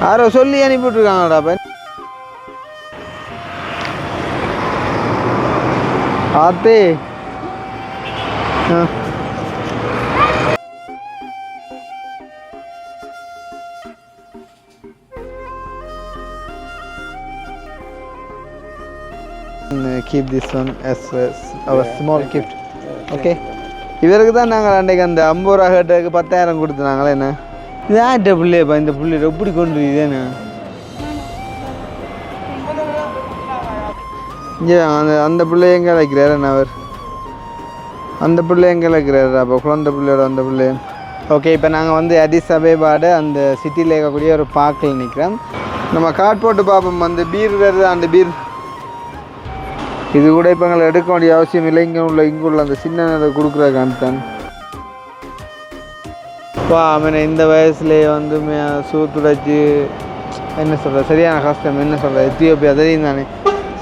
யாரோ சொல்லி அனுப்பிவிட்ருக்காங்கடா அப்போ Aathe keep this one as our small gift. Okay. இவருக்கு தான் நாங்கள் அன்றைக்கு அந்த 50 ரூபா ஹேட்டுக்கு 10,000 கொடுத்துனாங்களே என்ன இது ஆகிட்ட பிள்ளையப்பா இந்த பிள்ளை எப்படி கொண்டு இதேண்ணா இங்கே அந்த பிள்ளைய எங்கே வைக்கிறாரு என்ன அவர் அந்த பிள்ளை எங்கே வைக்கிறாரு அப்போ குழந்தை பிள்ளையோட அந்த பிள்ளை ஓகே இப்போ நாங்கள் வந்து அடிஸ் அபேபாடு அந்த சிட்டியில் இருக்கக்கூடிய ஒரு பார்க்கில் நிற்கிறோம் நம்ம கார்ட் போட்டு பார்ப்போம் அந்த பீர் வருது அந்த பீர் இது கூட இப்போ எங்களை எடுக்க வேண்டிய அவசியம் இல்லை இங்கே உள்ள அந்த சின்ன கொடுக்குற காமித்தான் இந்த வயசுலேயே வந்து சூத்துடைச்சி என்ன சொல்கிறது சரியான கஷ்டம் என்ன சொல்கிறது எத்தியோப்பியா தெரியும் தானே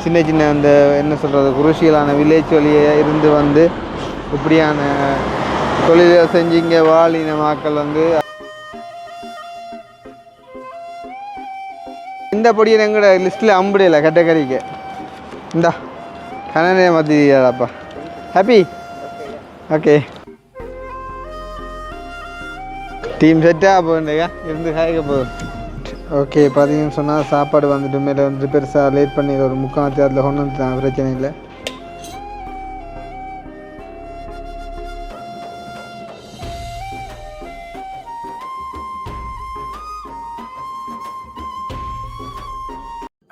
சின்ன சின்ன அந்த என்ன சொல்கிறது குருஷியலான வில்லேஜ் வழியே இருந்து வந்து இப்படியான தொழிலை செஞ்சு இங்கே வாழின மக்கள் வந்து இந்த பொடியை எங்களோட லிஸ்ட்டில் அம்புடையில கேட்டகரிக்கு இந்தா கனனே மாற்றியாப்பா ஹாப்பி ஓகே டீம் செட்டாக போகுதுங்க இருந்து காய்க்க போதும் ஓகே பார்த்தீங்கன்னு சொன்னால் சாப்பாடு வந்துட்டு மேலே வந்துட்டு பெருசாக லேட் பண்ணி ஒரு 3/4 அதில் கொண்டு வந்துட்டான் பிரச்சனை இல்லை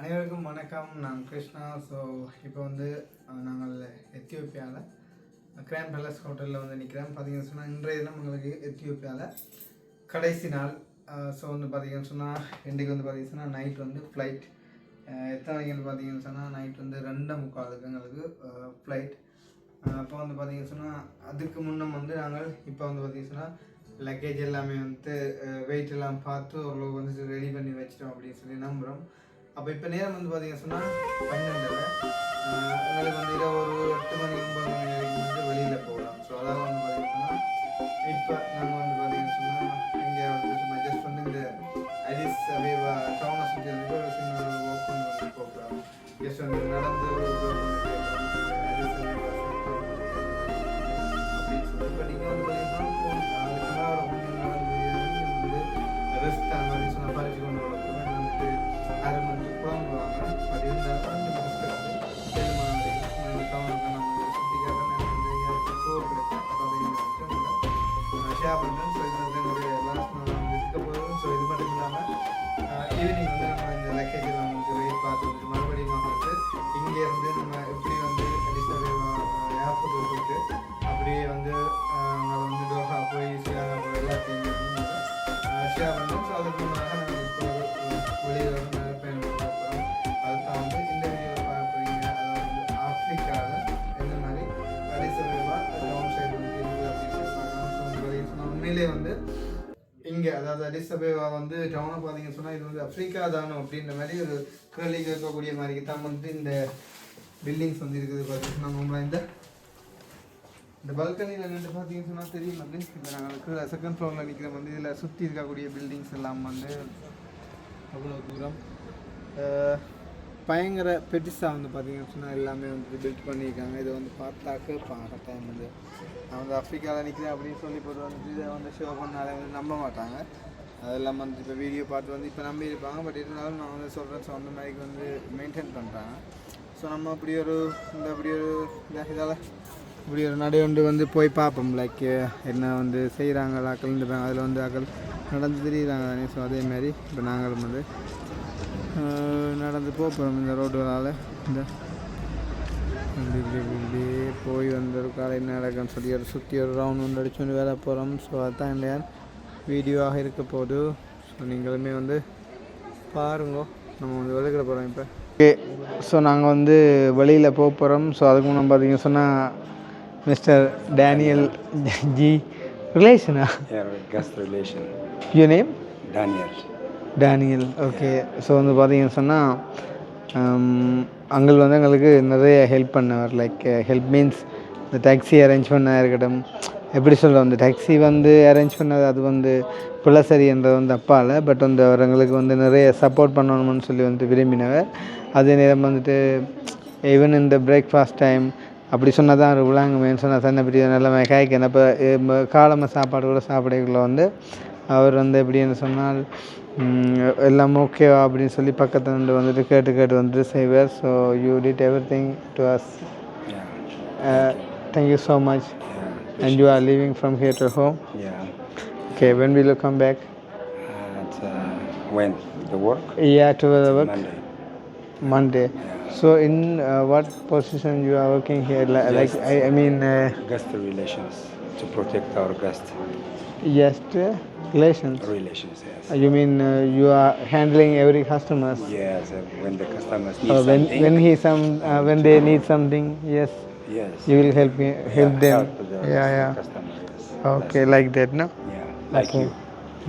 அனைவருக்கும் வணக்கம் நான் கிருஷ்ணா ஸோ இப்போ வந்து நாங்கள் எத்தியோப்பியாவில் கிராண்ட் பேலஸ் ஹோட்டலில் வந்து நிற்கிறேன் பார்த்தீங்கன்னு சொன்னால் இன்றைய தினம் உங்களுக்கு எத்தியோப்பியாவில் கடைசி நாள் ஸோ வந்து பார்த்தீங்கன்னு சொன்னால் இன்றைக்கு வந்து பார்த்தீங்கன்னு சொன்னால் நைட் வந்து ஃப்ளைட் எத்தனை மணிக்குன்னு பார்த்தீங்கன்னு சொன்னால் நைட் வந்து 2:45 எங்களுக்கு ஃப்ளைட் அப்போ வந்து பார்த்தீங்கன்னு சொன்னால் அதுக்கு முன்னே வந்து நாங்கள் இப்போ வந்து பார்த்தீங்கன்னு சொன்னால் லக்கேஜ் எல்லாமே வந்து வெயிட் எல்லாம் பார்த்து ஓரளவு வந்து ரெடி பண்ணி வச்சிட்டோம் அப்படின்னு சொல்லி நம்புகிறோம் அப்போ இப்போ நேரம் வந்து பார்த்தீங்கன்னு சொன்னால் 12 எங்களுக்கு வந்து இரவு ஒரு 8 மணி 9 மணி வரைக்கும் வந்து வெளியில் போகலாம் ஸோ அதாவது வந்து பார்த்தீங்கன்னா இப்போ நாங்கள் வந்து பார்த்தீங்கன்னு சொன்னால் இங்கே வந்து சும்மா ஜஸ்ட் வந்து இந்த அடிஸ் அபேபா டவுனை சுற்றி வந்து ஒரு சின்ன ஒரு ஒர்க் பண்ணி வந்து போகிறோம் ஜஸ்ட் வந்து நடந்து அடிஸ் அபேபா அப்படின்னு சொல்லி இப்போ நீங்கள் வந்து பார்த்தீங்கன்னா வந்து ரெஸ்ட் அந்த மாதிரி சொன்னால் பறிச்சு கொண்டு வளர்க்கணும் வந்துட்டு 6 மணிக்கு புலம்புவாங்க பட் இருந்தாலும் கொஞ்சம் முடிச்சுக்கிறது 7 மணி வரைக்கும் டவுனுக்கு நம்ம சுற்றிக்காக டூர் கிடைச்சேன் ஷேர் பண்ணுறேன் ஸோ இது வந்து என்னுடைய லாஸ்ட் நாள் வந்து இருக்க போதும் ஸோ இது மட்டும் இல்லாமல் ஈவினிங் வந்து நம்ம இந்த லக்கேஜில் வந்து வெயிட் பார்த்து மறுபடியும் வந்து இங்கேருந்து நம்ம எப்படி வந்து அடிஸ் அபேபா ஏர்போர்ட்டில் போயிட்டு அப்படியே வந்து அங்கே வந்து டோஹா போய் சியானா போய் எல்லாத்தையும் ஷேர் பண்ணுறோம் ஸோ அதுக்கு முன்னாக நாங்கள் இப்போ வெளியில் வந்து பயணம் போகிறோம் அதுதான் வந்து இந்த வீடியோவில் பார்க்க போகிறீங்க அதாவது வந்து ஆஃப்ரிக்காவில் எந்த மாதிரி அடிஸ் அபேபா டவுன் சைடு வந்து இருக்குது அப்படின்னு பார்க்கலாம் ஸோ வந்து உண்மையிலே வந்து இங்கே அதாவது அடிஸ் அபேபா வந்து டவுனை பார்த்தீங்கன்னு சொன்னால் இது வந்து ஆஃப்ரிக்கா தானோ அப்படின்ற மாதிரி ஒரு கேள்வி கேட்கக்கூடிய மாதிரி தான் வந்து இந்த பில்டிங்ஸ் வந்து இருக்குது பார்த்தீங்கன்னா நம்மள இந்த பல்கனியில் நின்று பார்த்தீங்கன்னு சொன்னால் தெரியும் வந்து இப்போ நாங்கள் செகண்ட் ஃப்ளோரில் நிற்கிற வந்து இதில் சுற்றி இருக்கக்கூடிய பில்டிங்ஸ் எல்லாம் வந்து அவ்வளோ தூரம் பயங்கர பெட்டிஸாக வந்து பார்த்தீங்கன்னு சொன்னால் எல்லாமே வந்து பில்ட் பண்ணியிருக்காங்க இதை வந்து பார்த்தாக்க டைம் வந்து நான் வந்து ஆஃப்ரிக்காவில் நிற்கிறேன் அப்படின்னு சொல்லி போட்டு வந்து இதை வந்து ஷோ பண்ணாலே வந்து நம்ப மாட்டாங்க அதெல்லாம் வந்து இப்போ வீடியோ பார்த்து வந்து இப்போ நம்பி இருப்பாங்க பட் இருந்தாலும் நான் வந்து சொல்கிறேன் ஸோ அந்த மாதிரிக்கு வந்து மெயின்டைன் பண்ணுறாங்க ஸோ நம்ம அப்படி ஒரு இதால் இப்படி ஒரு நடை ஒன்று வந்து போய் பார்ப்போம் லைக் என்ன வந்து செய்கிறாங்களா கலந்துப்பாங்க அதில் வந்து ஆக்கள் நடந்து தெரியுறாங்க தானே ஸோ அதேமாதிரி இப்போ நாங்களும் வந்து நடந்து போகிறோம் இந்த ரோடுகளால் இந்த இப்படியே போய் வந்த ஒரு காலை என்ன நடக்குன்னு சொல்லி ஒரு சுற்றி ஒரு ரவுண்ட் ஒன்று அடிச்சு கொண்டு வேலை போகிறோம் ஸோ அதுதான் இல்லையா வீடியோவாக இருக்க போது ஸோ நீங்களுமே வந்து பாருங்க நம்ம வந்து வெளிக்கிட போகிறோம் இப்போ ஓகே ஸோ நாங்கள் வந்து வெளியில் போக போகிறோம் ஸோ அதுக்கு முன்னாடி பார்த்தீங்கன்னு சொன்னால் மிஸ்டர் டேனியல் ஜி ரிலேஷனா you name Daniel okay so வந்து பார்த்தீங்கன்னு சொன்னால் அங்கிள் வந்து எங்களுக்கு நிறைய ஹெல்ப் பண்ணவர் லைக் ஹெல்ப் மீன்ஸ் இந்த டாக்ஸி அரேஞ்ச் பண்ண இருக்கட்டும் எப்படி சொல்கிறோம், அந்த டாக்ஸி வந்து அரேஞ்ச் பண்ணது அது வந்து பிள்ளை சரின்றது வந்து அப்பால். பட் வந்து அவர் எங்களுக்கு வந்து நிறைய சப்போர்ட் பண்ணணும்னு சொல்லி வந்து விரும்பினவர். அதே நேரம் வந்துட்டு ஈவன் இந்த பிரேக்ஃபாஸ்ட் டைம் அப்படி சொன்னால் தான் அவர் விளாங்குமேன்னு சொன்னால் தன்னை பற்றி நல்ல காய்க்கணும். அப்போ காலமாக சாப்பாடு கூட சாப்பிடக்குள்ள வந்து அவர் வந்து எப்படின்னு சொன்னால் எல்லாம் ஓகேவா அப்படின்னு சொல்லி பக்கத்தில் நின்று வந்துட்டு கேட்டு வந்துட்டு செய்வார். So you did every thing to us. Thank you so much. And you are leaving from here to home? Yeah. Okay, when will you come back? When? The work? Yeah, to the work? Monday. Yeah. So in what position you are working here? Like I mean... guest relations, to protect our guests. Guest relations? Relations, yes. You mean you are handling every customers? Yes, when the customers need something. When they need something, yes. Yes. You will help them. Help the Yeah. customers. Yes. Okay, like that, no? Yeah, like Okay.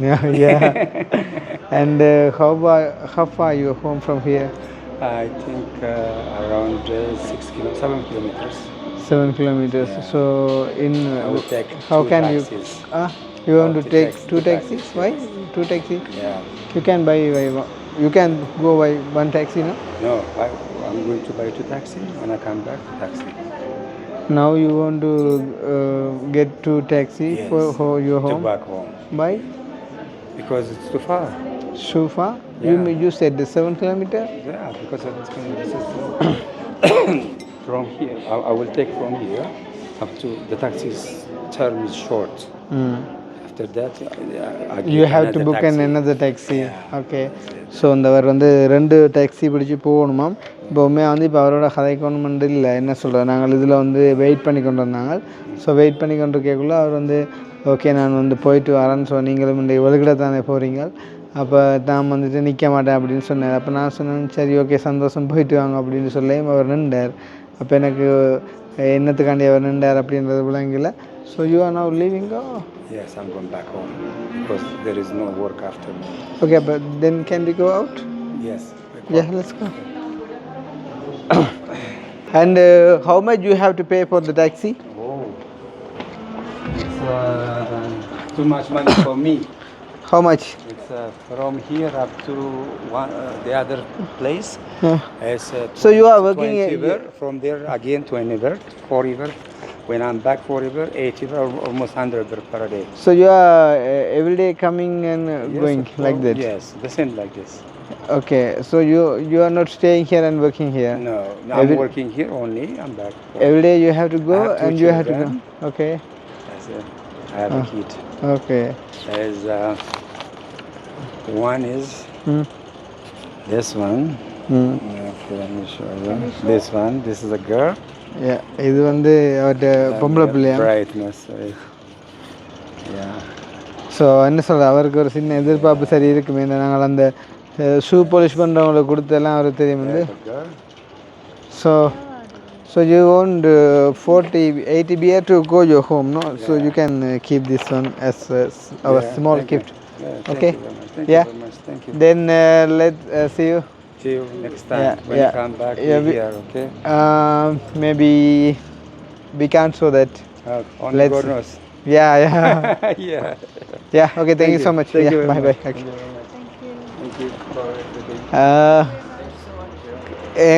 you. Yeah. And how far you home from here? I think around 7 kilometers. 7 kilometers. Yeah. So in I will take how 2 can taxis. you want to take two two taxis? taxis, Why yes. 2 taxis? Yeah. You can buy you can go by 1 taxi, no? No, I'm going to buy 2 taxis. When I come back, taxi. Now you want to get 2 taxi Yes. for your To home? back home. Why? Because it's too far. So far? Yeah. You said the 7 kilometer? Yeah, because of this is from here. I will take from here up to the taxi's term is short. After that, I You have to another book taxi. another taxi. Yeah. Okay. So அவர் வந்து 2 taxi பிடிச்சி போகணுமாம். இப்போ உண்மையாக வந்து இப்போ அவரோட கதைக்கணுமென்று இல்லை, என்ன சொல்கிறேன், நாங்கள் இதில் வந்து வெயிட் பண்ணி கொண்டு வந்தாங்க. ஸோ வெயிட் பண்ணி கொண்டு இருக்கக்குள்ள அவர் வந்து ஓகே நான் வந்து போயிட்டு வரேன்னு. ஸோ நீங்களும் இந்த ஒழுகிட தானே போகிறீங்க, அப்போ நான் வந்துட்டு நிற்க மாட்டேன் அப்படின்னு சொன்னார். அப்போ நான் சொன்னேன் சரி ஓகே சந்தோஷம் போயிட்டு வாங்க அப்படின்னு சொல்லியும் அவர் நின்றார். அப்போ எனக்கு என்னத்துக்காண்டி அவர் நின்றார் அப்படின்றது விளங்கல. So you are now leaving? Yes, I'm going back home because there is no work after me. Okay, but then can we go out? Yes. Yeah, let's go. And how much you have to pay for the taxi? Oh, it's too much money for me. How much? It's from here up to the other place. It's, So you are working 20 birr. From there again 20 birr, 40 birr. When I'm back 40 birr, 80 birr, almost 100 birr per day. So you are every day coming and going Yes, like that? Yes, the same like this. Okay, so you are not staying here and working here? No, I'm working here only. I'm back. Every day you have to go I have 2 and you have to go. children. Okay. That's it. I have a kid. Okay. There's one is Hmm. this one. Hmm. Okay, let me show you. This one. This is a girl. Yeah, இது வந்து அவர்கிட்ட பொம்பளை பிள்ளையா? Brightness. Yeah. So என்ன சொல்கிற, அவருக்கு ஒரு சின்ன எதிர்பார்ப்பு சரி இருக்குமே. இந்த நாங்கள் அந்த ஷூ பாலிஷ் பண்ணுறவங்களுக்கு கொடுத்தெல்லாம் அவருக்கு தெரியும் வந்து. So you want 80 beer to go your home, no? So you can keep this one as our small gift. Yeah, Okay? Thank you very much. Thank you. Then let's see you. See you next time. When Yeah. you come back, Yeah, be here, okay? Maybe we can't show that. Only Let's- God knows. Yeah. Yeah. Yeah, okay, thank you so much. Thank Yeah, you very bye much. bye. Okay. Thank you very much. Thank you for everything.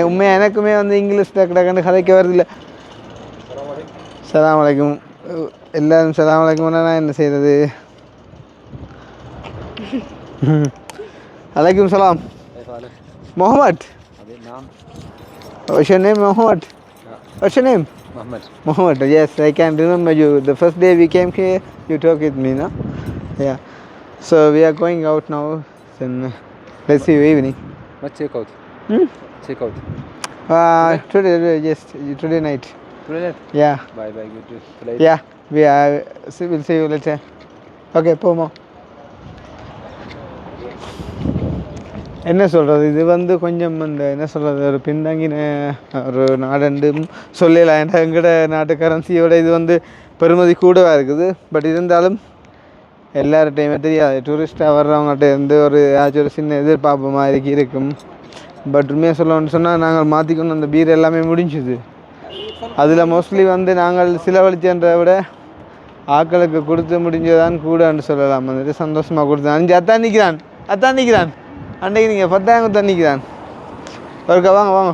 உண்மையாக எனக்குமே வந்து English டக்குன்னு கதைக்க வருதில்லை. சலாம் வலைக்கும். எல்லாரும் சலாம் வலைக்கும்னா நான் என்ன செய்கிறது? Alaikum salam. Mohammed. What's your name, Mohammed? What's your name? Mohammed. Yes, I can remember you. The first day we came here, you talked with me, no? Yeah. So we are going out now. Then let's see you evening. What check out? Check out. Today night. Today night? Yeah. Bye bye. Good to play. Yeah. We'll see you later. Okay, போமா. என்ன சொல்கிறது, இது வந்து கொஞ்சம் அந்த என்ன சொல்கிறது, ஒரு பின்தங்கின ஒரு நாடு சொல்லலாம். ஏன்னா எங்கட நாட்டு கரன்சியோட இது வந்து பெறுமதி கூடவாக இருக்குது. பட் இருந்தாலும் எல்லார்ட்டையுமே தெரியாது, டூரிஸ்ட்டாக வர்றவங்கள்ட்ட இருந்து ஒரு ஏதாச்சும் ஒரு சின்ன எதிர்பார்ப்பு மாதிரி இருக்கும். பட் உண்மையாக சொல்லணும்னு சொன்னால் நாங்கள் மாற்றிக்கணும், அந்த பீர் எல்லாமே முடிஞ்சுது. அதில் மோஸ்ட்லி வந்து நாங்கள் செலவழிச்சதை விட ஆக்களுக்கு கொடுத்து முடிஞ்சதான் கூடன்னு சொல்லலாம் வந்துட்டு சந்தோஷமாக கொடுத்தேன். 5 அத்தான் நிற்கிறான் அன்றைக்கு நீங்கள் 10,000 கொடுத்தா நிற்கிறான். ஒருக்கா வாங்க வாங்க.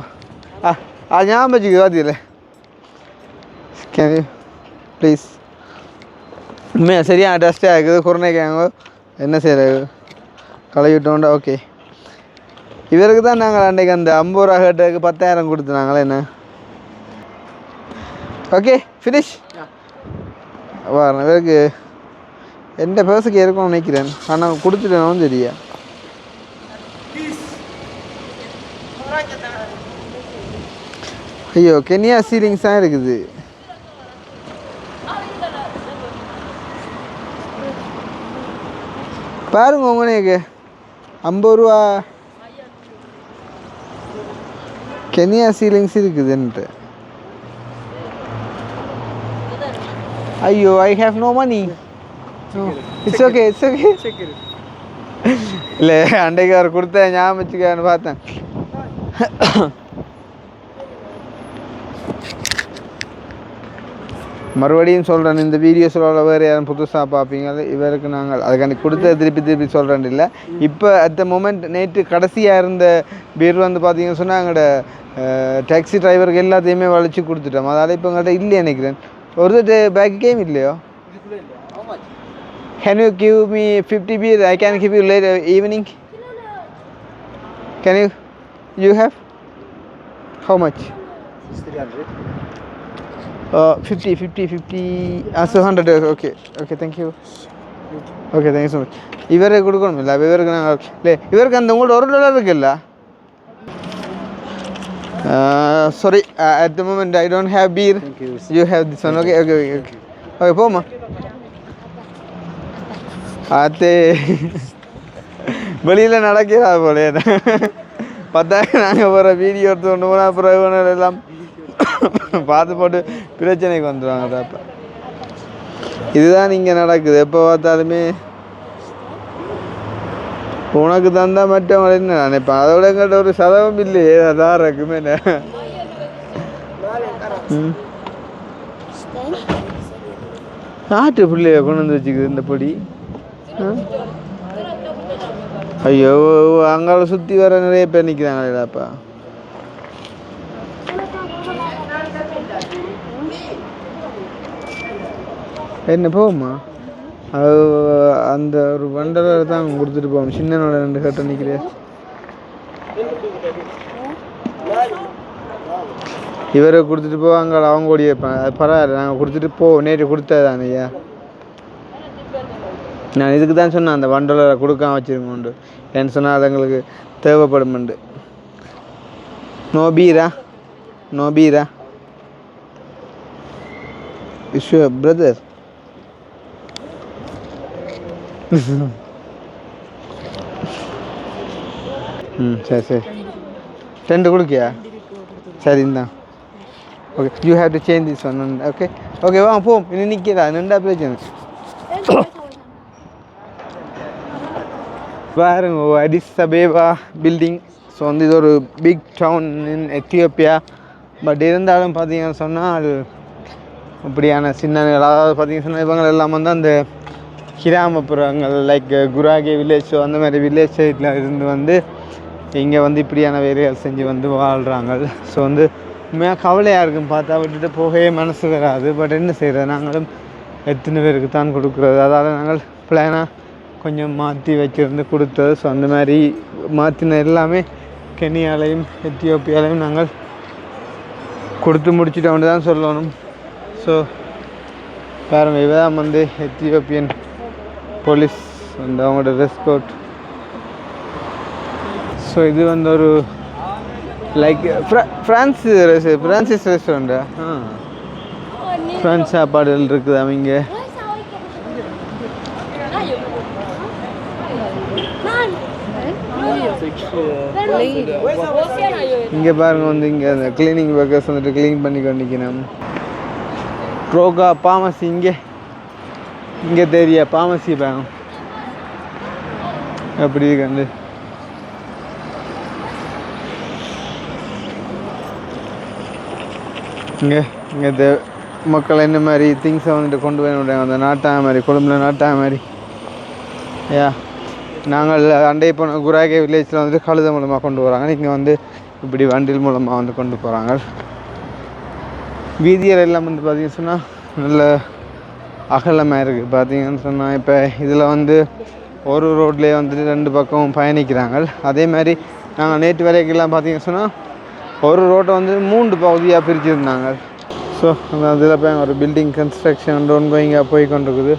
ஞாபகம் வச்சுக்கு பார்த்தீங்களே. Can you please. உண்மையாக சரியா டஸ்ட்டாக இருக்குது. குறைனைக்காங்க என்ன செய்கிறது, களைவிட்டோண்டா. ஓகே, இவருக்கு தான் நாங்கள் அன்றைக்கு அந்த 50 ரூபா கேட்டதுக்கு 10,000 கொடுத்துனாங்களே என்ன. Okay finish. வரேன். இவருக்கு எந்த பேர்ஸுக்கு இருக்கும்னு நினைக்கிறேன். ஆனால் கொடுத்துட்டேனும் சரியா. ஐயோ கென்யா சீலிங்ஸ் தான் இருக்குது. பாருங்க உங்களுக்கு 50 ரூபா கென்யா சீலிங்ஸ் இருக்குதுன்ட்டு. ஐயோ I have no money. It's okay இல்லை அன்றைக்கு அவர் கொடுத்த ஞாபகம் வச்சுக்கான்னு பார்த்தேன். மறுபடியும் சொல்கிறேன், இந்த வீடியோஸோட வேறு யாரும் புதுசாக பார்ப்பீங்க. இவருக்கு நாங்கள் அதுக்காண்டி கொடுத்த திருப்பி சொல்கிறேன் இல்லை. இப்போ அட் த மொமெண்ட் நேற்று கடைசியாக இருந்த பேர் வந்து பார்த்தீங்கன்னு சொன்னால் எங்களோட டாக்ஸி டிரைவருக்கு எல்லாத்தையுமே வளைச்சி கொடுத்துட்டோம். அதால் இப்போ எங்கள்கிட்ட இல்லை நினைக்கிறேன். ஒரு பேக்கேயும் இல்லையோ. Can you give me 50 beer? I can give you later evening. Can you have how much? 300. 50 so 100. Okay thank you. Okay thank you so much. இவரே கொடுக்கணும் இல்லை இவருக்கு நாங்கள் இல்லை இவருக்கு அந்த உங்கள்ட்ட $1 இருக்குல்ல. Sorry, at the moment I don't have beer. Thank you. You have this one. Okay போமா. அது வெளியில் நடக்கிறா போல 10,000 நாங்கள் போகிற வீடியோ எடுத்து கொண்டு போனால் அப்புறம் எல்லாம் பார்த்து போட்டு பிரச்சனைக்கு வந்துடுவாங்க. அப்போ இதுதான் இங்கே நடக்குது. எப்போ பார்த்தாலுமே உனக்கு தந்தா மற்றவங்க என்ன நினைப்பேன். அதோட எங்கள்கிட்ட ஒரு சதவம் இல்லையே. அதான் இருக்குமே. நாட்டு பிள்ளைய கொண்டு வந்து வச்சுக்குது இந்த பொடி. ஐயோ அங்கால சுற்றி வர நிறைய பேர் நிற்கிறாங்களேடாப்பா. என்ன போகுமா அது அந்த ஒரு $1 தான் கொடுத்துட்டு போவோம். சின்னனோட 2 கட்டை நிற்கிறேன். இவரை கொடுத்துட்டு போவாங்க அவங்க ஓடி வைப்பாங்க. அது பரவாயில்ல, நாங்கள் கொடுத்துட்டு நேற்று கொடுத்ததானே ஐயா. நான் இதுக்கு தான் சொன்னேன் அந்த $1 கொடுக்காம வச்சுருக்கோண்டு. ஏன்னு சொன்னால் அது எங்களுக்கு தேவைப்படுமெண்டு. நோ பீரா இஷ்யூ பிரதர். சரி 2 கொடுக்கியா? சரி இந்தான். Okay you have to change this one. Okay வாங்க போம். இன்னும் நிற்கிறா நின்றா பிரச்சனை. பாருங்க அடிஸ் அபேபா பில்டிங். ஸோ வந்து இது ஒரு big town in Ethiopia. But இருந்தாலும் பார்த்தீங்கன்னு சொன்னால் இப்படியான சின்ன அதாவது பார்த்தீங்கன்னு சொன்னால் இவங்க எல்லாம் வந்து அந்த கிராமப்புறங்கள் லைக் குராகே வில்லேஜ் அந்த மாதிரி வில்லேஜ் சைடில் இருந்து வந்து இங்கே வந்து இப்படியான வேலைகள் செஞ்சு வந்து வாழ்கிறாங்க. ஸோ வந்து உண்மையாக கவலையாக இருக்கும் பார்த்தா. விட்டுட்டு போகவே மனசு வராது. பட் என்ன செய்கிறது, நாங்களும் எத்தனை பேருக்கு தான் கொடுக்குறது. அதால் நாங்கள் பிளானாக கொஞ்சம் மாற்றி வச்சுருந்து கொடுத்தது. ஸோ அந்த மாதிரி மாற்றின எல்லாமே கென்யாலையும் எத்தியோப்பியாலையும் நாங்கள் கொடுத்து முடிச்சிட்டோன்னு தான் சொல்லணும். ஸோ பாருங்கள் இவதான் வந்து எத்தியோப்பியன் போலீஸ் வந்து அவங்களோட ட்ரெஸ் கோட். ஸோ இது வந்து ஒரு லைக் ஃப்ரான்சிஸ் ரெஸ்டாரண்ட்டா? ஃப்ரான்ஸ் சாப்பாடுகள் இருக்குது அவங்க. இங்கே பாருங்க வந்து இங்கே அந்த கிளீனிங் ஒர்க்கர்ஸ் வந்துட்டு க்ளீன் பண்ணி கொண்டிக்கணும். ரோகா பாமசி இங்கே தெரியா பாமசி பேங்க் அப்படி இருக்கு. இங்கே மக்கள் என்ன மாதிரி திங்ஸை வந்துட்டு கொண்டு போய் விடுறாங்க. அந்த நாட்டாக மாதிரி கொழும்புல நாட்டாக மாதிரி நாங்கள் அண்டை போன குராகே வில்லேஜில் வந்துட்டு கழுதை மூலமாக கொண்டு போகிறாங்க. இங்கே வந்து இப்படி வண்டில் மூலமாக வந்து கொண்டு போகிறாங்க. வீதிகள் எல்லாம் வந்து பார்த்திங்கன்னு சொன்னால் நல்ல அகலமாக இருக்குது. பார்த்திங்கன்னு சொன்னால் இப்போ இதில் வந்து ஒரு ரோட்லேயே வந்துட்டு 2 பக்கமும் பயணிக்கிறாங்க. அதே மாதிரி நாங்கள் நேற்று வரைக்கெல்லாம் பார்த்திங்கன்னு சொன்னால் ஒரு ரோட்டை வந்து 3 பகுதியாக பிரிச்சுருந்தாங்க. ஸோ அந்த அதில் போய் ஒரு பில்டிங் கன்ஸ்ட்ரக்ஷன் ஒன்கோயிங்காக போய் கொண்டிருக்குது.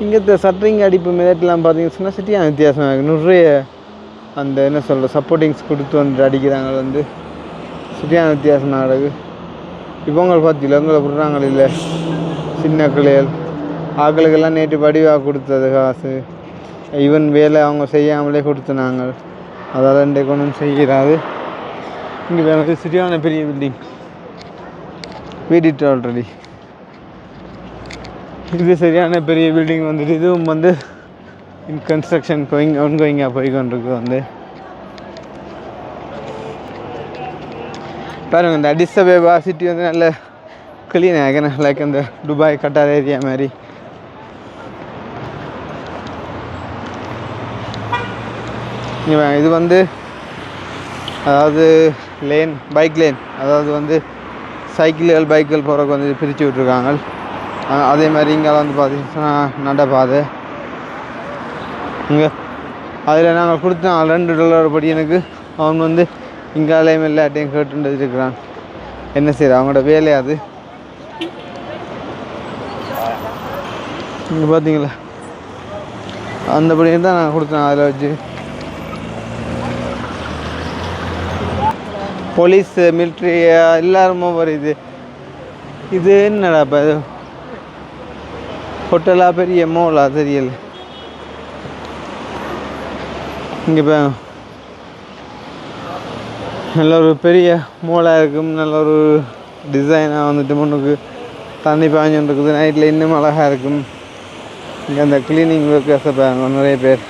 இங்கே சட்டரிங் அடிப்பு மெதட்லாம் பார்த்திங்கன்னு சொன்னால் சிட்டியான வித்தியாசமாக இருக்குது. நிறைய அந்த என்ன சொல்கிற சப்போர்ட்டிங்ஸ் கொடுத்து வந்துட்டு அடிக்கிறாங்க. வந்து சிட்டியான வித்தியாசமாக இருக்குது. இப்போ உங்களை பார்த்தீங்களா உங்களை விட்றாங்க இல்லை சின்ன கிளைகள் ஆக்களுக்கெல்லாம் நேற்று வடிவாக கொடுத்தது காசு. ஈவன் வேலை அவங்க செய்யாமலே கொடுத்துனாங்க. அதால் இன்றைக்கு ஒன்றும் செய்கிறாது. இங்கே வந்து சரியான பெரிய பில்டிங் வீடிட்டு ஆல்ரெடி. இது சரியான பெரிய பில்டிங் வந்துட்டு இதுவும் வந்து இன் கன்ஸ்ட்ரக்ஷன் ஒன்கோயிங்காக போய்கொண்டிருக்கு. வந்து பாருங்கள் இந்த அடிஸ் அபேபா சிட்டி வந்து நல்ல க்ளீன் ஆகணும். லைக் அந்த துபாய் கட்டார் ஏரியா மாதிரி. இது வந்து அதாவது லேன் பைக் லேன், அதாவது வந்து சைக்கிள்கள் பைக்குகள் போகிறக்கு வந்து பிரித்து விட்ருக்காங்க. அதே மாதிரி இங்கே வந்து பார்த்திங்கன்னா நடப்பாதை. இங்கே அதில் நாங்கள் கொடுத்தோம் $2 படி எனக்கு அவன் வந்து இங்காலையும் எல்லாட்டையும் கேட்டு இருக்கிறான். என்ன செய்கிற அவங்களோட வேலையை அது. இங்கே பார்த்தீங்களா அந்தபடி தான் நாங்கள் கொடுத்தோம். அதில் வச்சு போலீஸ் மிலிட்ரி எல்லாருமே வருது. இது என்னடா இப்போ இது ஹோட்டலாக பெரிய மோலா தெரியல. இங்கே இப்போ நல்ல ஒரு பெரிய மோலாக இருக்கும். நல்ல ஒரு டிசைனாக வந்துட்டு முன்னுக்கு தண்ணி பாய்ஞ்சுன்னு இருக்குது. நைட்டில் இன்னும் அழகாக இருக்கும். இங்கே அந்த கிளீனிங் ஒர்க்கர்ஸ் இருப்பாங்க நிறைய பேர்.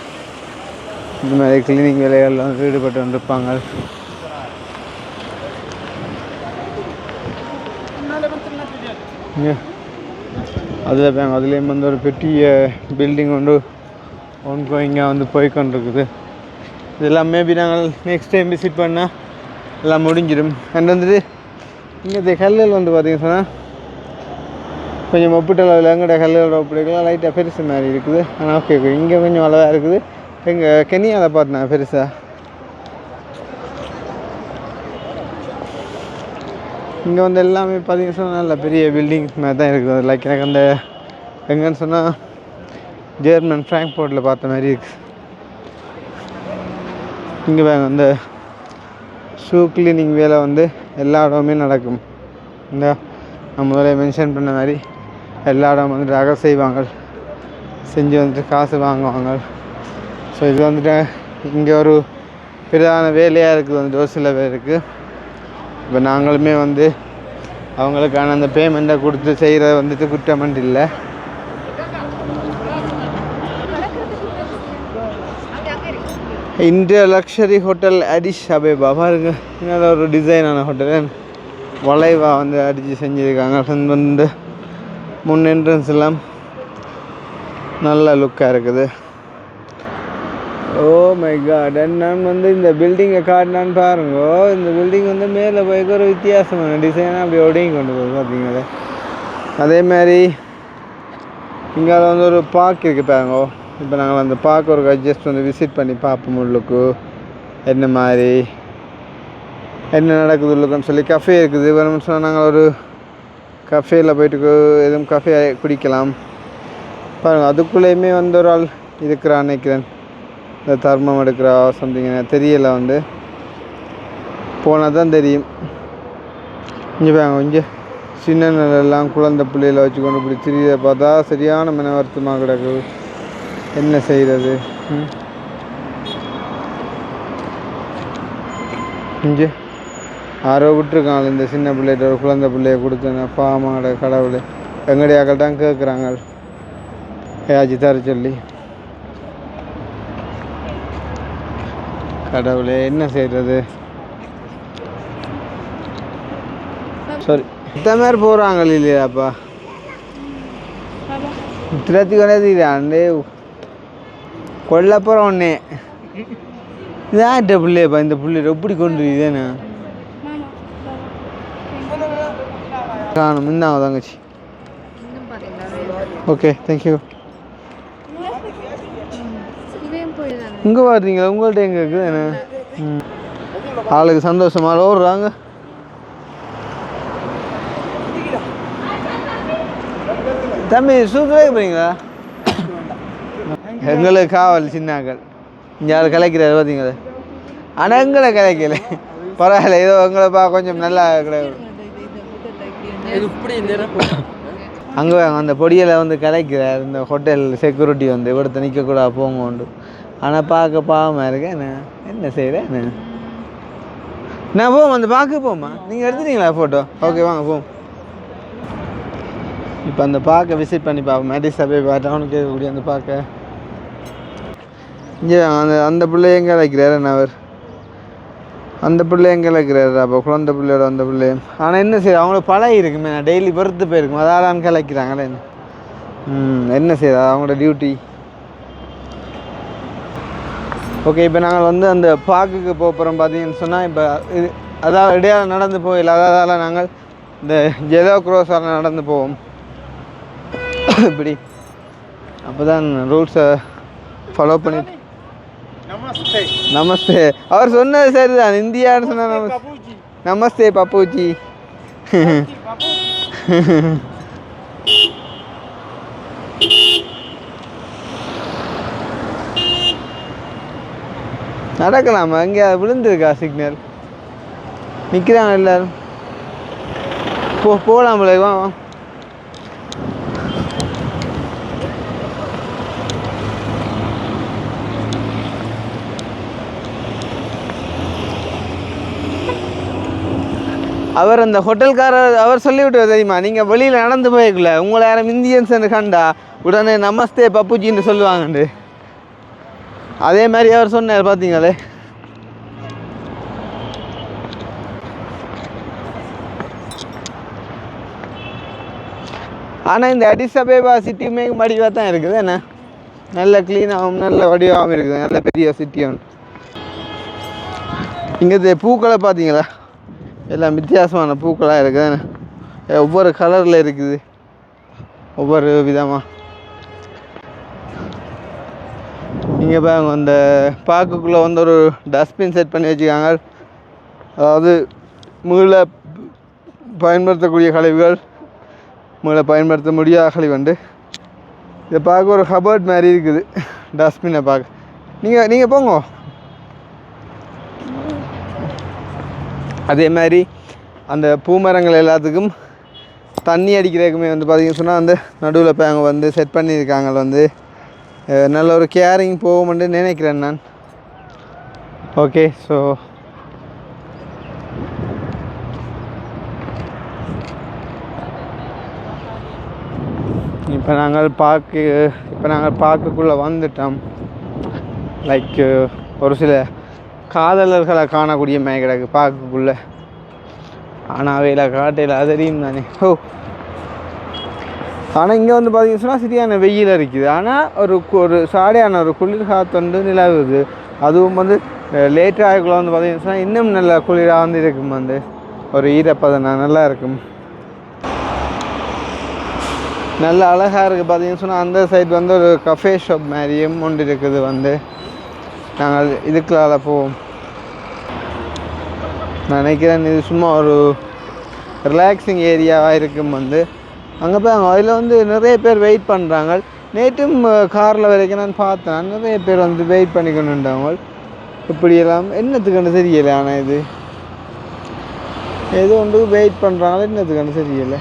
இந்த மாதிரி கிளீனிங் வேலைகளில் வந்து ஈடுபட்டு வந்துருப்பாங்க. அதில் போய் அதுலேயும் வந்து ஒரு பெரிய பில்டிங் வந்து ஒன்கோயிங்காக வந்து போய்கொண்டிருக்குது. இதெல்லாம் மேபி நாங்கள் நெக்ஸ்ட் டைம் விசிட் பண்ணால் எல்லாம் முடிஞ்சிடும். அண்ட் வந்துட்டு இங்கே கல்லுகள் வந்து பார்த்திங்கன்னு சொன்னால் கொஞ்சம் ஒப்பிட்டளவில் எங்கள்கிட்ட கல்லுகளோட ஒப்பிடிக்கலாம் லைட்டாக பெருசு மாதிரி இருக்குது. ஆனால் ஓகே இங்கே கொஞ்சம் அளவாக இருக்குது. எங்கள் கெனியாவில் பார்த்தேன் பெருசாக. இங்கே வந்து எல்லாமே பார்த்திங்கன்னு சொன்னால் நல்ல பெரிய பில்டிங்ஸ் மாதிரி தான் இருக்குது. லைக் எனக்கு அந்த எங்கன்னு சொன்னால் ஜெர்மன் ஃப்ராங்க்ஃபர்ட்டில் பார்த்த மாதிரி இருக்குது. இங்கே பாருங்க அந்த ஷூ கிளீனிங் வேலை வந்து எல்லா இடமுமே நடக்கும். இந்த நான் முதல்ல மென்ஷன் பண்ண மாதிரி எல்லா இடம் வந்துட்டு அக செய்வாங்க, செஞ்சு வந்துட்டு காசு வாங்குவாங்க. ஸோ இது வந்துட்டு இங்கே ஒரு பிரதான வேலையாக இருக்குது வந்துட்டு ஒரு சில பேருக்கு. இப்போ நாங்களுமே வந்து அவங்களுக்கான அந்த பேமெண்ட்டை கொடுத்து செய்கிற வந்துட்டு குற்றமண்ட் இல்லை. இந்தியா லக்ஸரி ஹோட்டல் அடிஸ் அபேபா பாருங்க. நல்ல ஒரு டிசைனான ஹோட்டல் வளைவாக வந்து அடித்து செஞ்சுருக்காங்க. வந்து முன் என்ட்ரன்ஸ் எல்லாம் நல்ல லுக்காக இருக்குது. Oh my god. நான் வந்து இந்த பில்டிங்கை காட்டினான்னு பாருங்க. இந்த பில்டிங் வந்து மேலே போய்க்கு ஒரு வித்தியாசமான டிசைனாக அப்படி ஒடுங்கி கொண்டு போகுது பார்த்தீங்களா. அதே மாதிரி இங்கே வந்து ஒரு பார்க் இருக்குது பாருங்க. இப்போ நாங்கள் அந்த பார்க் ஒரு ஜஸ்ட் வந்து விசிட் பண்ணி பார்ப்போம். உள்ளுக்கு என்ன மாதிரி என்ன நடக்குது உள்ளுக்குன்னு சொல்லி கஃபே இருக்குது. வேணும்னு சொன்னால் நாங்கள் ஒரு கஃபேயில் போய்ட்டு எதுவும் கஃபே குடிக்கலாம் பாருங்கள். அதுக்குள்ளேயுமே வந்து ஒரு ஆள் இருக்கிறான்னு நினைக்கிறேன். இந்த தர்மம் எடுக்கிறா சம்திங் தெரியலை. வந்து போனால் தான் தெரியும். இங்கே பாருங்க இங்கே சின்ன நிலெல்லாம் குழந்தை பிள்ளைகளை வச்சு கொண்டு இப்படி திரியை பார்த்தா சரியான மன வருத்தமாக கிடக்குது. என்ன செய்கிறது? இங்கே யாரோ விட்டுருக்காங்க இந்த சின்ன பிள்ளைகிட்ட ஒரு குழந்தை பிள்ளைய கொடுத்தேன். பாமாட கடவுளை எங்கடையாக்கள் தான் கேட்குறாங்க ஏதாச்சும் தர சொல்லி. கடவுளே என்ன செய்கிறது? சரி இந்த மாதிரி போகிறாங்க இல்லையாப்பா திருத்தி கொண்டாந்து கொல்ல போகிற ஒன்னே இதாட்ட பிள்ளையப்பா இந்த பிள்ளை எப்படி கொண்டு இதேண்ணா காணும் இந்தாங்க தங்கச்சி ஓகே தேங்க்யூ இங்கே பார்த்தீங்களா உங்கள்கிட்ட எங்கே இருக்குது என்ன ஆளுக்கு சந்தோஷமாக ஓடுறாங்க தம்பி சூப்பராக போறீங்களா எங்களுக்கு காவல் சின்னாக்கள் இங்கே ஆள் கலைக்கிறாரு பார்த்தீங்களா ஆனால் எங்களை கலைக்கல பரவாயில்ல ஏதோ எங்களை கொஞ்சம் நல்லா கிடையாது அங்கே அந்த பொடியில் வந்து கலைக்கிறார் இந்த ஹோட்டல் செக்யூரிட்டி வந்து இவிடத்தை நிற்கக்கூடாது போங்க உண்டு ஆனால் பார்க்க பாவமாக இருக்கேன் என்ன செய்கிறேன் நான் போவோம் அந்த பார்க்க போமா நீங்கள் எடுத்துட்டீங்களா ஃபோட்டோ ஓகே வாங்க போவோம் இப்போ அந்த பார்க்க விசிட் பண்ணி பார்ப்போம் மெடிஸ் அபேபா டவுனுக்கு கேட்கக்கூடிய அந்த பார்க்க இங்கே அந்த பிள்ளை எங்கே அழைக்கிறாரு என்ன அவர் அந்த பிள்ளை எங்கே அழைக்கிறாரு அப்போ குழந்தை பிள்ளையோட அந்த பிள்ளை ஆனால் என்ன செய்ய அவங்களுக்கு பழகி இருக்குமே நான் டெய்லி பொறுத்து போயிருக்கும் அதால் கலைக்கிறாங்களே என்ன செய்யுது அவங்களோட டியூட்டி ஓகே இப்போ நாங்கள் வந்து அந்த பார்க்குக்கு போகிறோம் பார்த்தீங்கன்னு சொன்னால் இப்போ இது அதாவது இடையால் நடந்து போயிடல அதால் நாங்கள் இந்த ஜெலோ க்ரோஸால் நடந்து போவோம் இப்படி அப்போ தான் ரூல்ஸை ஃபாலோ பண்ணி நமஸ்தே அவர் சொன்னது சரிதான் இந்தியான்னு சொன்னால் நமஸ்தே பப்புஜி நடக்கலாமா அங்கே விழுந்துருக்கா சிக்னல் நிற்கிறாங்க எல்லாரும் போகலாம் போல வா அவர் அந்த ஹோட்டல்காரர் அவர் சொல்லிவிட்டு தெரியுமா நீங்கள் வெளியில் நடந்து போய்க்கல உங்களை யாரும் இந்தியன்ஸ் கண்டா உடனே நமஸ்தே பப்புஜின்னு சொல்லுவாங்கண்டு அதே மாதிரி அவர் சொன்னார் பார்த்தீங்களே ஆனால் இந்த அடிஸ் அபேபா சிட்டியுமே வடிவாக தான் இருக்குது என்ன நல்ல க்ளீனாகவும் நல்ல வடிவாகவும் இருக்குது நல்ல பெரிய சிட்டியும் இங்கே பூக்களை பார்த்தீங்களா எல்லாம் வித்தியாசமான பூக்களாக இருக்குது ஒவ்வொரு கலரில் இருக்குது ஒவ்வொரு விதமாக இங்கே பாருங்க அந்த பார்க்குக்குள்ளே வந்து ஒரு டஸ்ட்பின் செட் பண்ணி வச்சுக்காங்க அதாவது மீள பயன்படுத்தக்கூடிய கழிவுகள் மீள பயன்படுத்த முடியாத கழிவுண்டு இதை பார்க்க ஒரு கபர்ட் மாதிரி இருக்குது டஸ்ட்பினை பார்க்க நீங்கள் போங்க அதே மாதிரி அந்த பூமரங்கள் எல்லாத்துக்கும் தண்ணி அடிக்கிறதுக்குமே வந்து பார்த்திங்கன்னு சொன்னால் அந்த நடுவில் இப்போ அங்கே வந்து செட் பண்ணியிருக்காங்க வந்து நல்ல ஒரு கேரிங் போகும்னு நினைக்கிறேன் நான் ஓகே ஸோ இப்போ நாங்கள் பார்க்குக்குள்ளே வந்துட்டோம் லைக் ஒரு சில காதலர்களை காணக்கூடிய கிடக்கு பார்க்குக்குள்ளே ஆனால் அவையில் காட்டையில் அதறியும் தானே ஆனால் இங்கே வந்து பார்த்தீங்கன்னு சொன்னால் சரியான வெயில் இருக்குது ஆனால் ஒரு சாடையான ஒரு குளிர் காற்று வந்து நிலவுது அதுவும் வந்து லேட் ஆகக்குள்ள வந்து பார்த்தீங்கன்னு சொன்னால் இன்னும் நல்ல குளிராக வந்து இருக்கும் வந்து ஒரு ஈரப்பதம் நல்லா இருக்கும் நல்ல அழகாக இருக்குது பார்த்தீங்கன்னு சொன்னால் அந்த சைடு வந்து ஒரு கஃபே ஷாப் மாதிரியும் ஒன்று இருக்குது வந்து நாங்கள் இதுக்குள்ளால போவோம் நான் நினைக்கிறேன் இது சும்மா ஒரு ரிலாக்ஸிங் ஏரியாவாக இருக்கும் வந்து அங்கே போய் அதில் வந்து நிறைய பேர் வெயிட் பண்ணுறாங்க நேற்றும் காரில் வரைக்கும் நான் பார்த்தேன் நிறைய பேர் வந்து வெயிட் பண்ணிக்கணுன்றவங்க இப்படியெல்லாம் என்னத்துக்குன்னு தெரியலை ஆனால் இது ஏதோ ஒன்று வெயிட் பண்ணுறாங்களோ என்னத்துக்குன்னு தெரியலை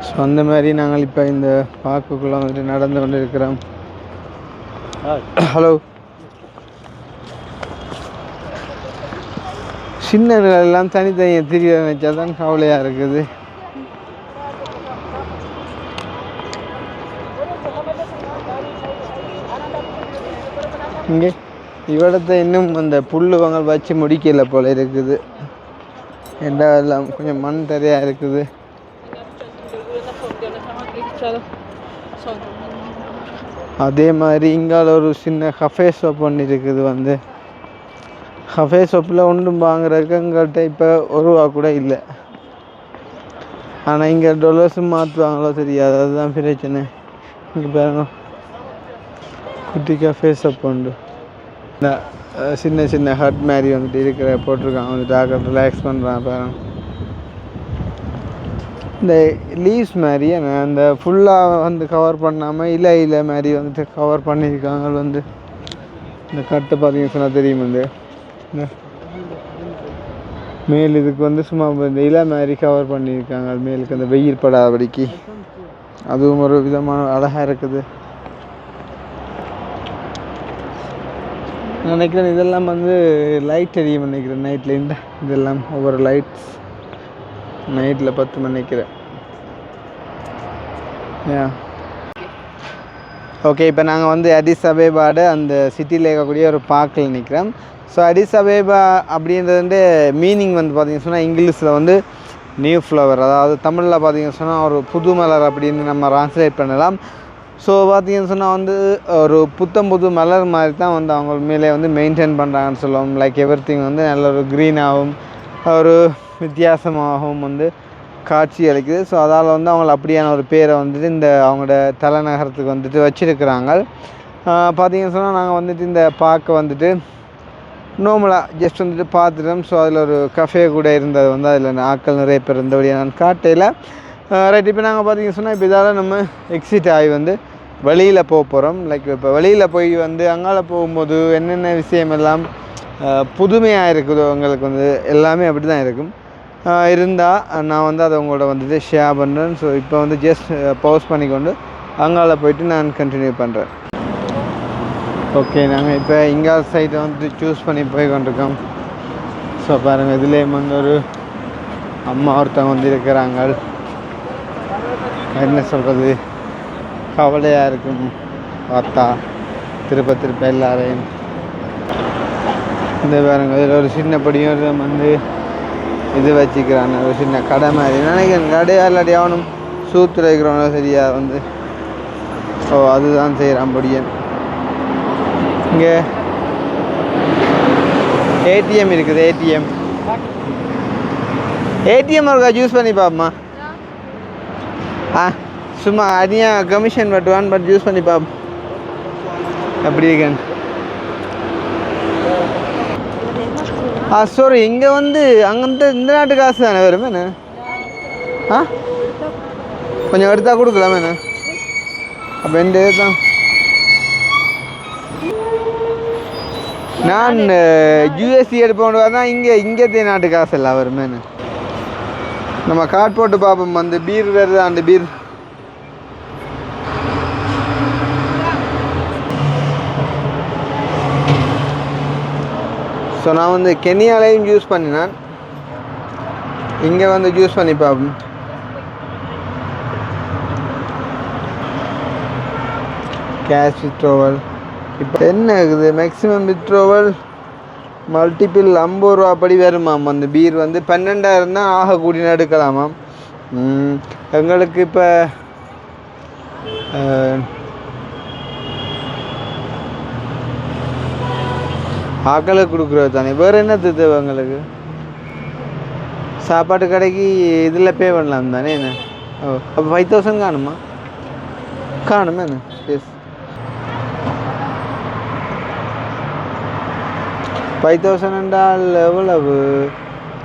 ஸோ அந்த மாதிரி நாங்கள் இப்போ இந்த பார்க்குக்குள்ளே வந்துட்டு நடந்து கொண்டு இருக்கிறோம் ஹலோ சின்னங்கள் எல்லாம் தனித்தனியாக தெரிய நினச்சா தான் கவலையாக இருக்குது இங்கே இவடத்தை இன்னும் அந்த புல்லுவங்க வச்சு முடிக்கல போல இருக்குது. எல்லாம் கொஞ்சம் மண் தரையாக இருக்குது. அதே மாதிரி இங்கால ஒரு சின்ன கஃபே ஷாப் ஒன்று இருக்குது. வந்து கஃபே ஷாப்பில் ஒன்றும் வாங்குறதுக்கு எங்கள்கிட்ட இப்போ ₹1 கூட இல்லை. ஆனால் இங்கே $ஸும் மாற்றுவாங்களோ தெரியாது, அதுதான் பிரச்சனை. இங்கே பாருங்க, குட்டி கஃபே ஷாப் உண்டு. இந்த சின்ன சின்ன ஹட் மாதிரி வந்துட்டு இருக்கிற போட்டிருக்காங்க. வந்து டாக்டர் ரிலாக்ஸ் பண்ணுறான் பாருங்க. இந்த லீவ்ஸ் மாதிரி அந்த ஃபுல்லாக வந்து கவர் பண்ணாமல் இலை மாதிரி வந்துட்டு கவர் பண்ணியிருக்காங்க. வந்து இந்த கட்டை பார்த்தீங்கன்னு சொன்னால் தெரியும். வந்து இந்த மேல் இதுக்கு வந்து சும்மா இந்த இலை மாதிரி கவர் பண்ணியிருக்காங்க. அது மேலுக்கு அந்த வெயில் படாதபடிக்கு. அதுவும் ஒரு விதமான அழகாக இருக்குது. நினைக்கிறேன் இதெல்லாம் வந்து லைட் எரியும் நினைக்கிறேன் நைட்லேருந்து. இதெல்லாம் ஒவ்வொரு லைட்ஸ் நைட்டில் 10 நினைக்கிறேன். ஓகே, இப்போ நாங்கள் வந்து அடிஸ் அபேபாட அந்த சிட்டியில் இருக்கக்கூடிய ஒரு பார்க்கில் நிற்கிறோம். ஸோ அடிஸ் அபேபா அப்படின்றது வந்து மீனிங் வந்து பார்த்திங்கன்னு சொன்னால் இங்கிலீஷில் வந்து நியூ ஃப்ளவர், அதாவது தமிழில் பார்த்திங்கன்னு சொன்னால் ஒரு புது மலர் அப்படின்னு நம்ம ட்ரான்ஸ்லேட் பண்ணலாம். ஸோ பார்த்திங்கன்னு சொன்னால் வந்து ஒரு புது மலர் மாதிரி தான் வந்து அவங்க மேலே வந்து மெயின்டைன் பண்ணுறாங்கன்னு சொல்லுவோம். லைக் எவ்ரிதிங் வந்து நல்ல ஒரு க்ரீனாகவும் ஒரு வித்தியாசமாகவும் வந்து காட்சி அளிக்குது. ஸோ அதால் வந்து அவங்கள அப்படியான ஒரு பேரை வந்துட்டு இந்த அவங்களோட தலைநகரத்துக்கு வந்துட்டு வச்சுருக்கிறாங்க. பார்த்திங்கன்னு சொன்னால் நாங்கள் வந்துட்டு இந்த பார்க்க வந்துட்டு நார்மலாக ஜஸ்ட் வந்துட்டு பார்த்துட்டோம். ஸோ அதில் ஒரு கஃபே கூட இருந்தது. வந்து அதில் ஆட்கள் நிறைய பேர் இருந்தபடியாக நான் காட்டையில் ரைட். இப்போ நாங்கள் பார்த்திங்கன்னு சொன்னால் இப்போ இதால் நம்ம எக்ஸிட் ஆகி வந்து வெளியில் போக போகிறோம். லைக் இப்போ வெளியில் போய் வந்து அங்கால போகும்போது என்னென்ன விஷயம் எல்லாம் புதுமையாக இருக்குதோ உங்களுக்கு வந்து எல்லாமே அப்படி தான் இருக்கும். இருந்தால் நான் வந்து அதை உங்களோட வந்துட்டு ஷேர் பண்ணுறேன். ஸோ இப்போ வந்து ஜஸ்ட் பவுஸ் பண்ணிக்கொண்டு அங்கால போயிட்டு நான் கண்டினியூ பண்ணுறேன். ஓகே, நாங்கள் இப்போ இங்கால சைட்டை வந்துட்டு சூஸ் பண்ணி போய் கொண்டிருக்கோம். ஸோ பாருங்கள், இதுலேயும் வந்து ஒரு அம்மா ஒருத்தவங்க வந்து இருக்கிறாங்க. என்ன சொல்கிறது, கவலையாக இருக்கும் பார்த்தா திருப்ப எல்லாரையும். இந்த பாருங்கள், இதில் ஒரு சின்ன படியும் வந்து இது வச்சுக்கிறாங்க, ஒரு சின்ன கடை மாதிரி நினைக்கிறேன். கடையாக இல்லாட்டி அவனும் சூத்து வைக்கிறவனோ சரியா வந்து. ஸோ அதுதான் செய்கிறான் படியன். இங்கே ஏடிஎம் இருக்குது. ஏடிஎம் இருக்கா, யூஸ் பண்ணி பாப்போமா? சும்மா அதிகம் கமிஷன் பட்டுவான், பட் யூஸ் பண்ணி பாப்போம் அப்படி இருக்கேன். சாரி, இங்கே வந்து அங்கே இந்த நாட்டு காசு தானே வருமேண்ணே? கொஞ்சம் எடுத்தா கொடுக்கலாமேண்ணே? அப்போ இந்த தான் நான் யூஎஸ்சி எடுப்போன்னு தான். இங்கே நாட்டு காசு எல்லாம் வருமேண்ணே? நம்ம கார்டு போட்டு பார்ப்போம். அந்த பீர் வருது, அந்த பீர். ஸோ நான் வந்து கென்யாலையும் யூஸ் பண்ணினேன். இங்கே வந்து யூஸ் பண்ணி பார்ப்போம். கேஷ் வித்ட்ரோவல் இப்போ என்ன இருக்குது? மேக்ஸிமம் வித்ட்ரோவல் மல்டிபிள் ₹50 படி வருமாம். அந்த பீர் வந்து 12,000 தான் ஆகக்கூடிய எடுக்கலாமாம். எங்களுக்கு இப்போ ஆக்களுக்கு கொடுக்குறது தானே, வேறு என்ன தேவை எங்களுக்கு? சாப்பாட்டு கடைக்கு இதில் பே பண்ணலாம் தானே என்ன? அப்போ 5,000 காணுமா? காணுமே என்ன? எஸ், 5,000 என்றால் எவ்வளவு?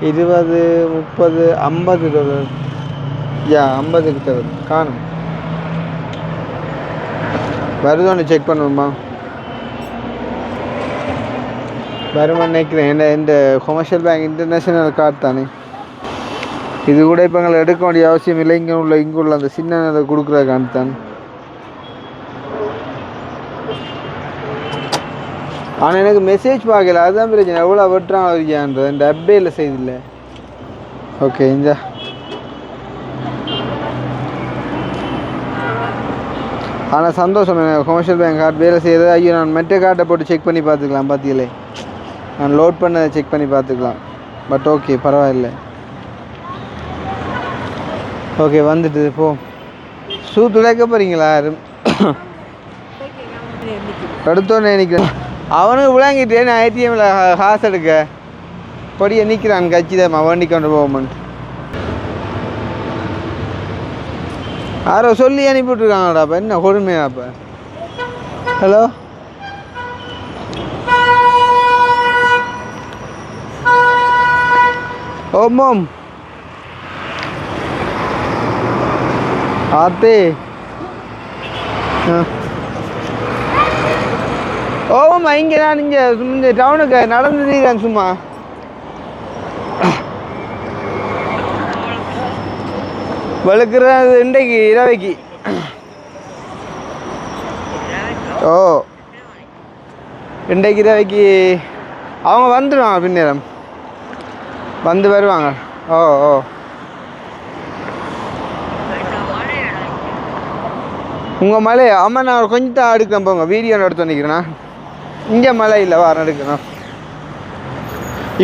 20, 30, $50. யா, 50 கிட்ட வருது. காணும் வருதோன்னு செக் பண்ணுவோம்மா. வருமானு நினைக்கிறேன். இந்த கொமர்ஷியல் பேங்க் இன்டர்நேஷ்னல் கார்டு தானே இது. கூட இப்போ எங்களை எடுக்க வேண்டிய அவசியம் இல்லை. இங்குள்ள அந்த சின்ன கொடுக்குற கார்டு தான். ஆனால் எனக்கு மெசேஜ் பார்க்கல, அதுதான் பிரச்சனை. எவ்வளோ வெட்டுறான் இருக்கியான்றது இந்த அப்பேயில் செய்தில்லை. ஓகே, இந்த ஆனால் சந்தோஷம் எனக்கு கமர்ஷியல் பேங்க் கார்டு வேலை செய்கிறது. ஐயோ நான் மெட்ட கார்டை போட்டு செக் பண்ணி பார்த்துக்கலாம் பார்த்தீங்களே, நான் லோட் பண்ணதை செக் பண்ணி பார்த்துக்கலாம். பட் ஓகே பரவாயில்ல. ஓகே வந்துட்டு போ. ஷூ துடைக்க போகிறீங்களா? எடுத்தோன்னு நினைக்கிறேன் அவனுக்கு விளங்கிட்டே நான் ஏடிஎம்மில் காசு எடுக்க பொடியை நிற்கிறான் கட்சி தான் வண்டி கொண்டு போவோம்னு யாரோ சொல்லி அனுப்பிவிட்ருக்காங்கடாப்பா. என்ன கொடுமையாப்பா. ஹலோ ஓம் ஆத்தே ஓமா இங்கே நான் இங்கே இந்த டவுனுக்கு நடந்துருக்கேன் சும்மா. வழுக்கிறது இன்றைக்கு இரவைக்கு. ஓ இன்றைக்கு இரவைக்கு அவங்க வந்துடுவாங்க, பின்னேரம் வந்து வருவாங்க. ஓ ஓ உங்கள் மலை ஆமாம் நான் கொஞ்சம் தான் எடுக்கிறேன் போங்க, வீடியோ எடுத்து நிற்கிறேண்ணா. இங்கே மழை இல்லை வாரம் எடுக்கணும்.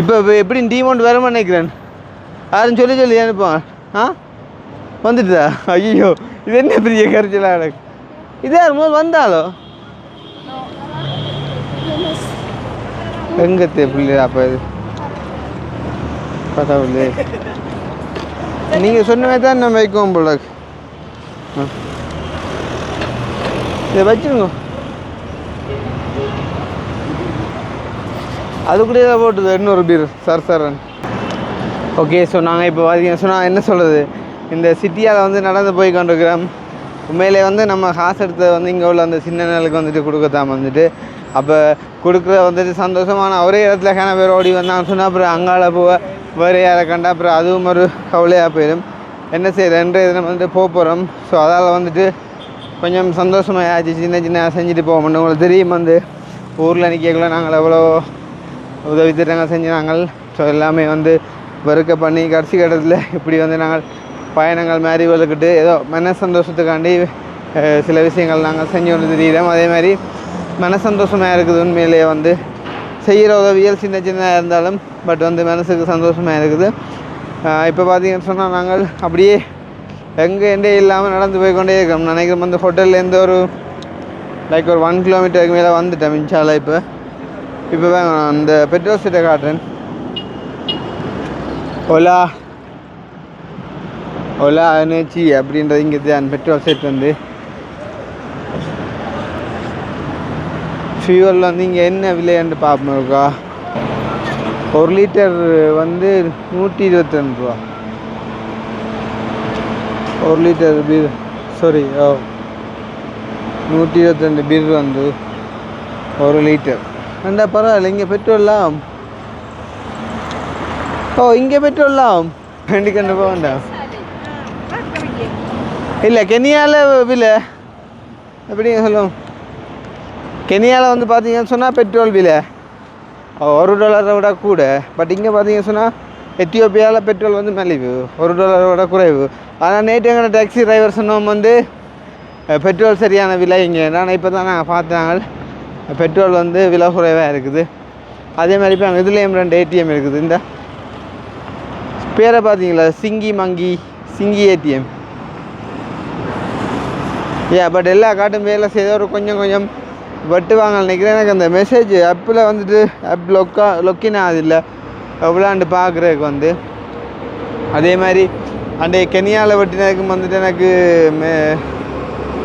இப்போ எப்படி டீமௌண்ட் வருமா நினைக்கிறேன். யாரும் சொல்லி அனுப்புவாங்க. ஆ வந்துட்டுதா? ஐயோ இது என்ன பெரிய கரைச்சலாக எனக்கு. இதே போது வந்தாலோ எங்கத்தே பிள்ளையா அப்போ இது பரவாயில்ல. நீங்கள் சொன்னவே தான் நம்ம வைக்குவோம் போல. இதை வச்சுருங்க, அது கூட போட்டுது இன்னொரு பீர் சரன். ஓகே ஸோ நாங்கள் இப்போ பார்த்தீங்கன்னா சொன்னால் என்ன சொல்கிறது, இந்த சிட்டியால் வந்து நடந்து போய் கொண்டிருக்கிறோம். உண்மையிலே வந்து நம்ம காசு எடுத்தது வந்து இங்கே உள்ள அந்த சின்ன நிலைக்கு வந்துட்டு கொடுக்கத்தான் வந்துட்டு. அப்போ கொடுக்குற வந்துட்டு சந்தோஷமான ஒரே இடத்துல காண பேர் ஓடி வந்தான்னு சொன்னால் அப்புறம் அங்கால போக வேறு யாரை கண்டா அப்புறம் அதுவும் ஒரு கவலையாக போயிடும். என்ன செய்யறேன்ற இதில் வந்துட்டு போக போகிறோம். ஸோ அதால் வந்துட்டு கொஞ்சம் சந்தோஷமாக ஆச்சு. சின்ன செஞ்சுட்டு போக மாட்டோம். உங்களுக்கு தெரியும் வந்து ஊரில் நிற்கக்குள்ள நாங்கள் எவ்வளோ உதவி திட்டங்கள் செஞ்சு நாங்கள் ஸோ எல்லாமே வந்து வெறுக்க பண்ணி கடைசி கட்டத்தில் இப்படி வந்து நாங்கள் பயணங்கள் மாதிரி வளர்க்கிட்டு ஏதோ மன சந்தோஷத்துக்காண்டி சில விஷயங்கள் நாங்கள் செஞ்சு கொண்டு தெரியுறோம். அதே மாதிரி மன சந்தோஷமாக இருக்குது. உண்மையிலேயே வந்து செய்கிற உதவியல் சின்ன இருந்தாலும் பட் வந்து மனசுக்கு சந்தோஷமாக இருக்குது. இப்போ பார்த்தீங்கன்னு சொன்னால் நாங்கள் அப்படியே எங்கே இல்லாமல் நடந்து போய்கொண்டே இருக்கோம். நினைக்கிறோம் வந்து ஹோட்டல்லேருந்து ஒரு லைக் ஒரு 1 கிலோமீட்டருக்கு மேலே வந்துட்டேன் மின்சால. இப்போ அந்த பெட்ரோல் சீட்டை காட்டுறேன். ஓலா எனர்ஜி அப்படின்றது இங்கே தான் பெட்ரோல் செட் வந்து ஃபியூவல் வந்து இங்கே என்ன விலைன்னு பார்ப்போம் இருக்கா. 1 லிட்டர் வந்து 122 ரூபா. 1 லிட்டர் பீர் 122 பீர் வந்து 1 லிட்டர். ரெண்டா பரவாயில்ல. இங்கே பெட்ரோல்லாம் இங்கே பெட்ரோல்லாம் வண்டி கண்டு போக வேண்டாம். இல்லை கெனியாவில் விலை எப்படிங்க சொல்லுவோம். கெனியாவில் வந்து பார்த்தீங்கன்னு சொன்னால் பெட்ரோல் விலை $1 விட கூட. பட் இங்கே பார்த்தீங்கன்னு சொன்னால் எத்தியோப்பியாவில் பெட்ரோல் வந்து மலிவு, $1 விட குறைவு. ஆனால் நேற்று எங்களை டாக்ஸி டிரைவர் சொன்னோம் வந்து பெட்ரோல் சரியான விலை இங்கே. நான் இப்போ தான் நாங்கள் பார்த்தாங்க பெட்ரோல் வந்து விலை குறைவாக இருக்குது. அதே மாதிரி இப்போ அங்கே இதுலேயும் 2 ஏடிஎம் இருக்குது. இந்த பேரை பார்த்தீங்களா, சிங்கி ஏடிஎம். பட் எல்லா காட்டும் வேலை செய்த ஒரு கொஞ்சம் வெட்டுவாங்க நினைக்கிறேன். எனக்கு அந்த மெசேஜ் ஆப்பில் வந்துட்டு ஆப் லொக்கின் ஆகுதில்லை எவ்வளோண்டு பார்க்குறதுக்கு வந்து. அதே மாதிரி அந்த கெனியாவில் வெட்டினதுக்கு வந்துட்டு எனக்கு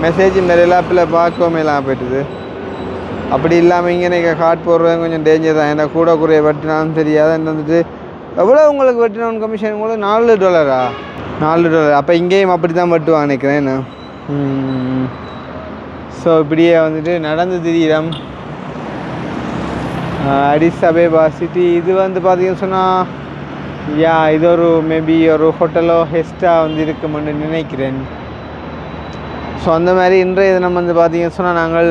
மெசேஜ் மாரி ஆப்பில் பார்க்கவும் இல்லாமல் போய்ட்டுது. அப்படி இல்லாமல் இங்கே நீங்கள் கார்ட் போடுறது கொஞ்சம் டேஞ்சர் தான். ஏன்னா கூட குறைய வெட்டினாலும் தெரியாது. வந்துட்டு எவ்வளோ உங்களுக்கு வெட்டினோன்னு கமிஷன் கூட $4. $4. அப்போ இங்கேயும் அப்படி தான் வெட்டுவாங்க நினைக்கிறேன் என்ன. ஸோ இப்படியே வந்துட்டு நடந்து திரியிடம் அடிஸ் அபேபா சிட்டி. இது வந்து பார்த்தீங்கன்னு சொன்னால் இது ஒரு மேபி ஒரு ஹோட்டலோ ஹெஸ்ட்டாக வந்து இருக்குமென்னு நினைக்கிறேன். ஸோ அந்த மாதிரி இன்றைய தினம் வந்து பார்த்தீங்கன்னு சொன்னால் நாங்கள்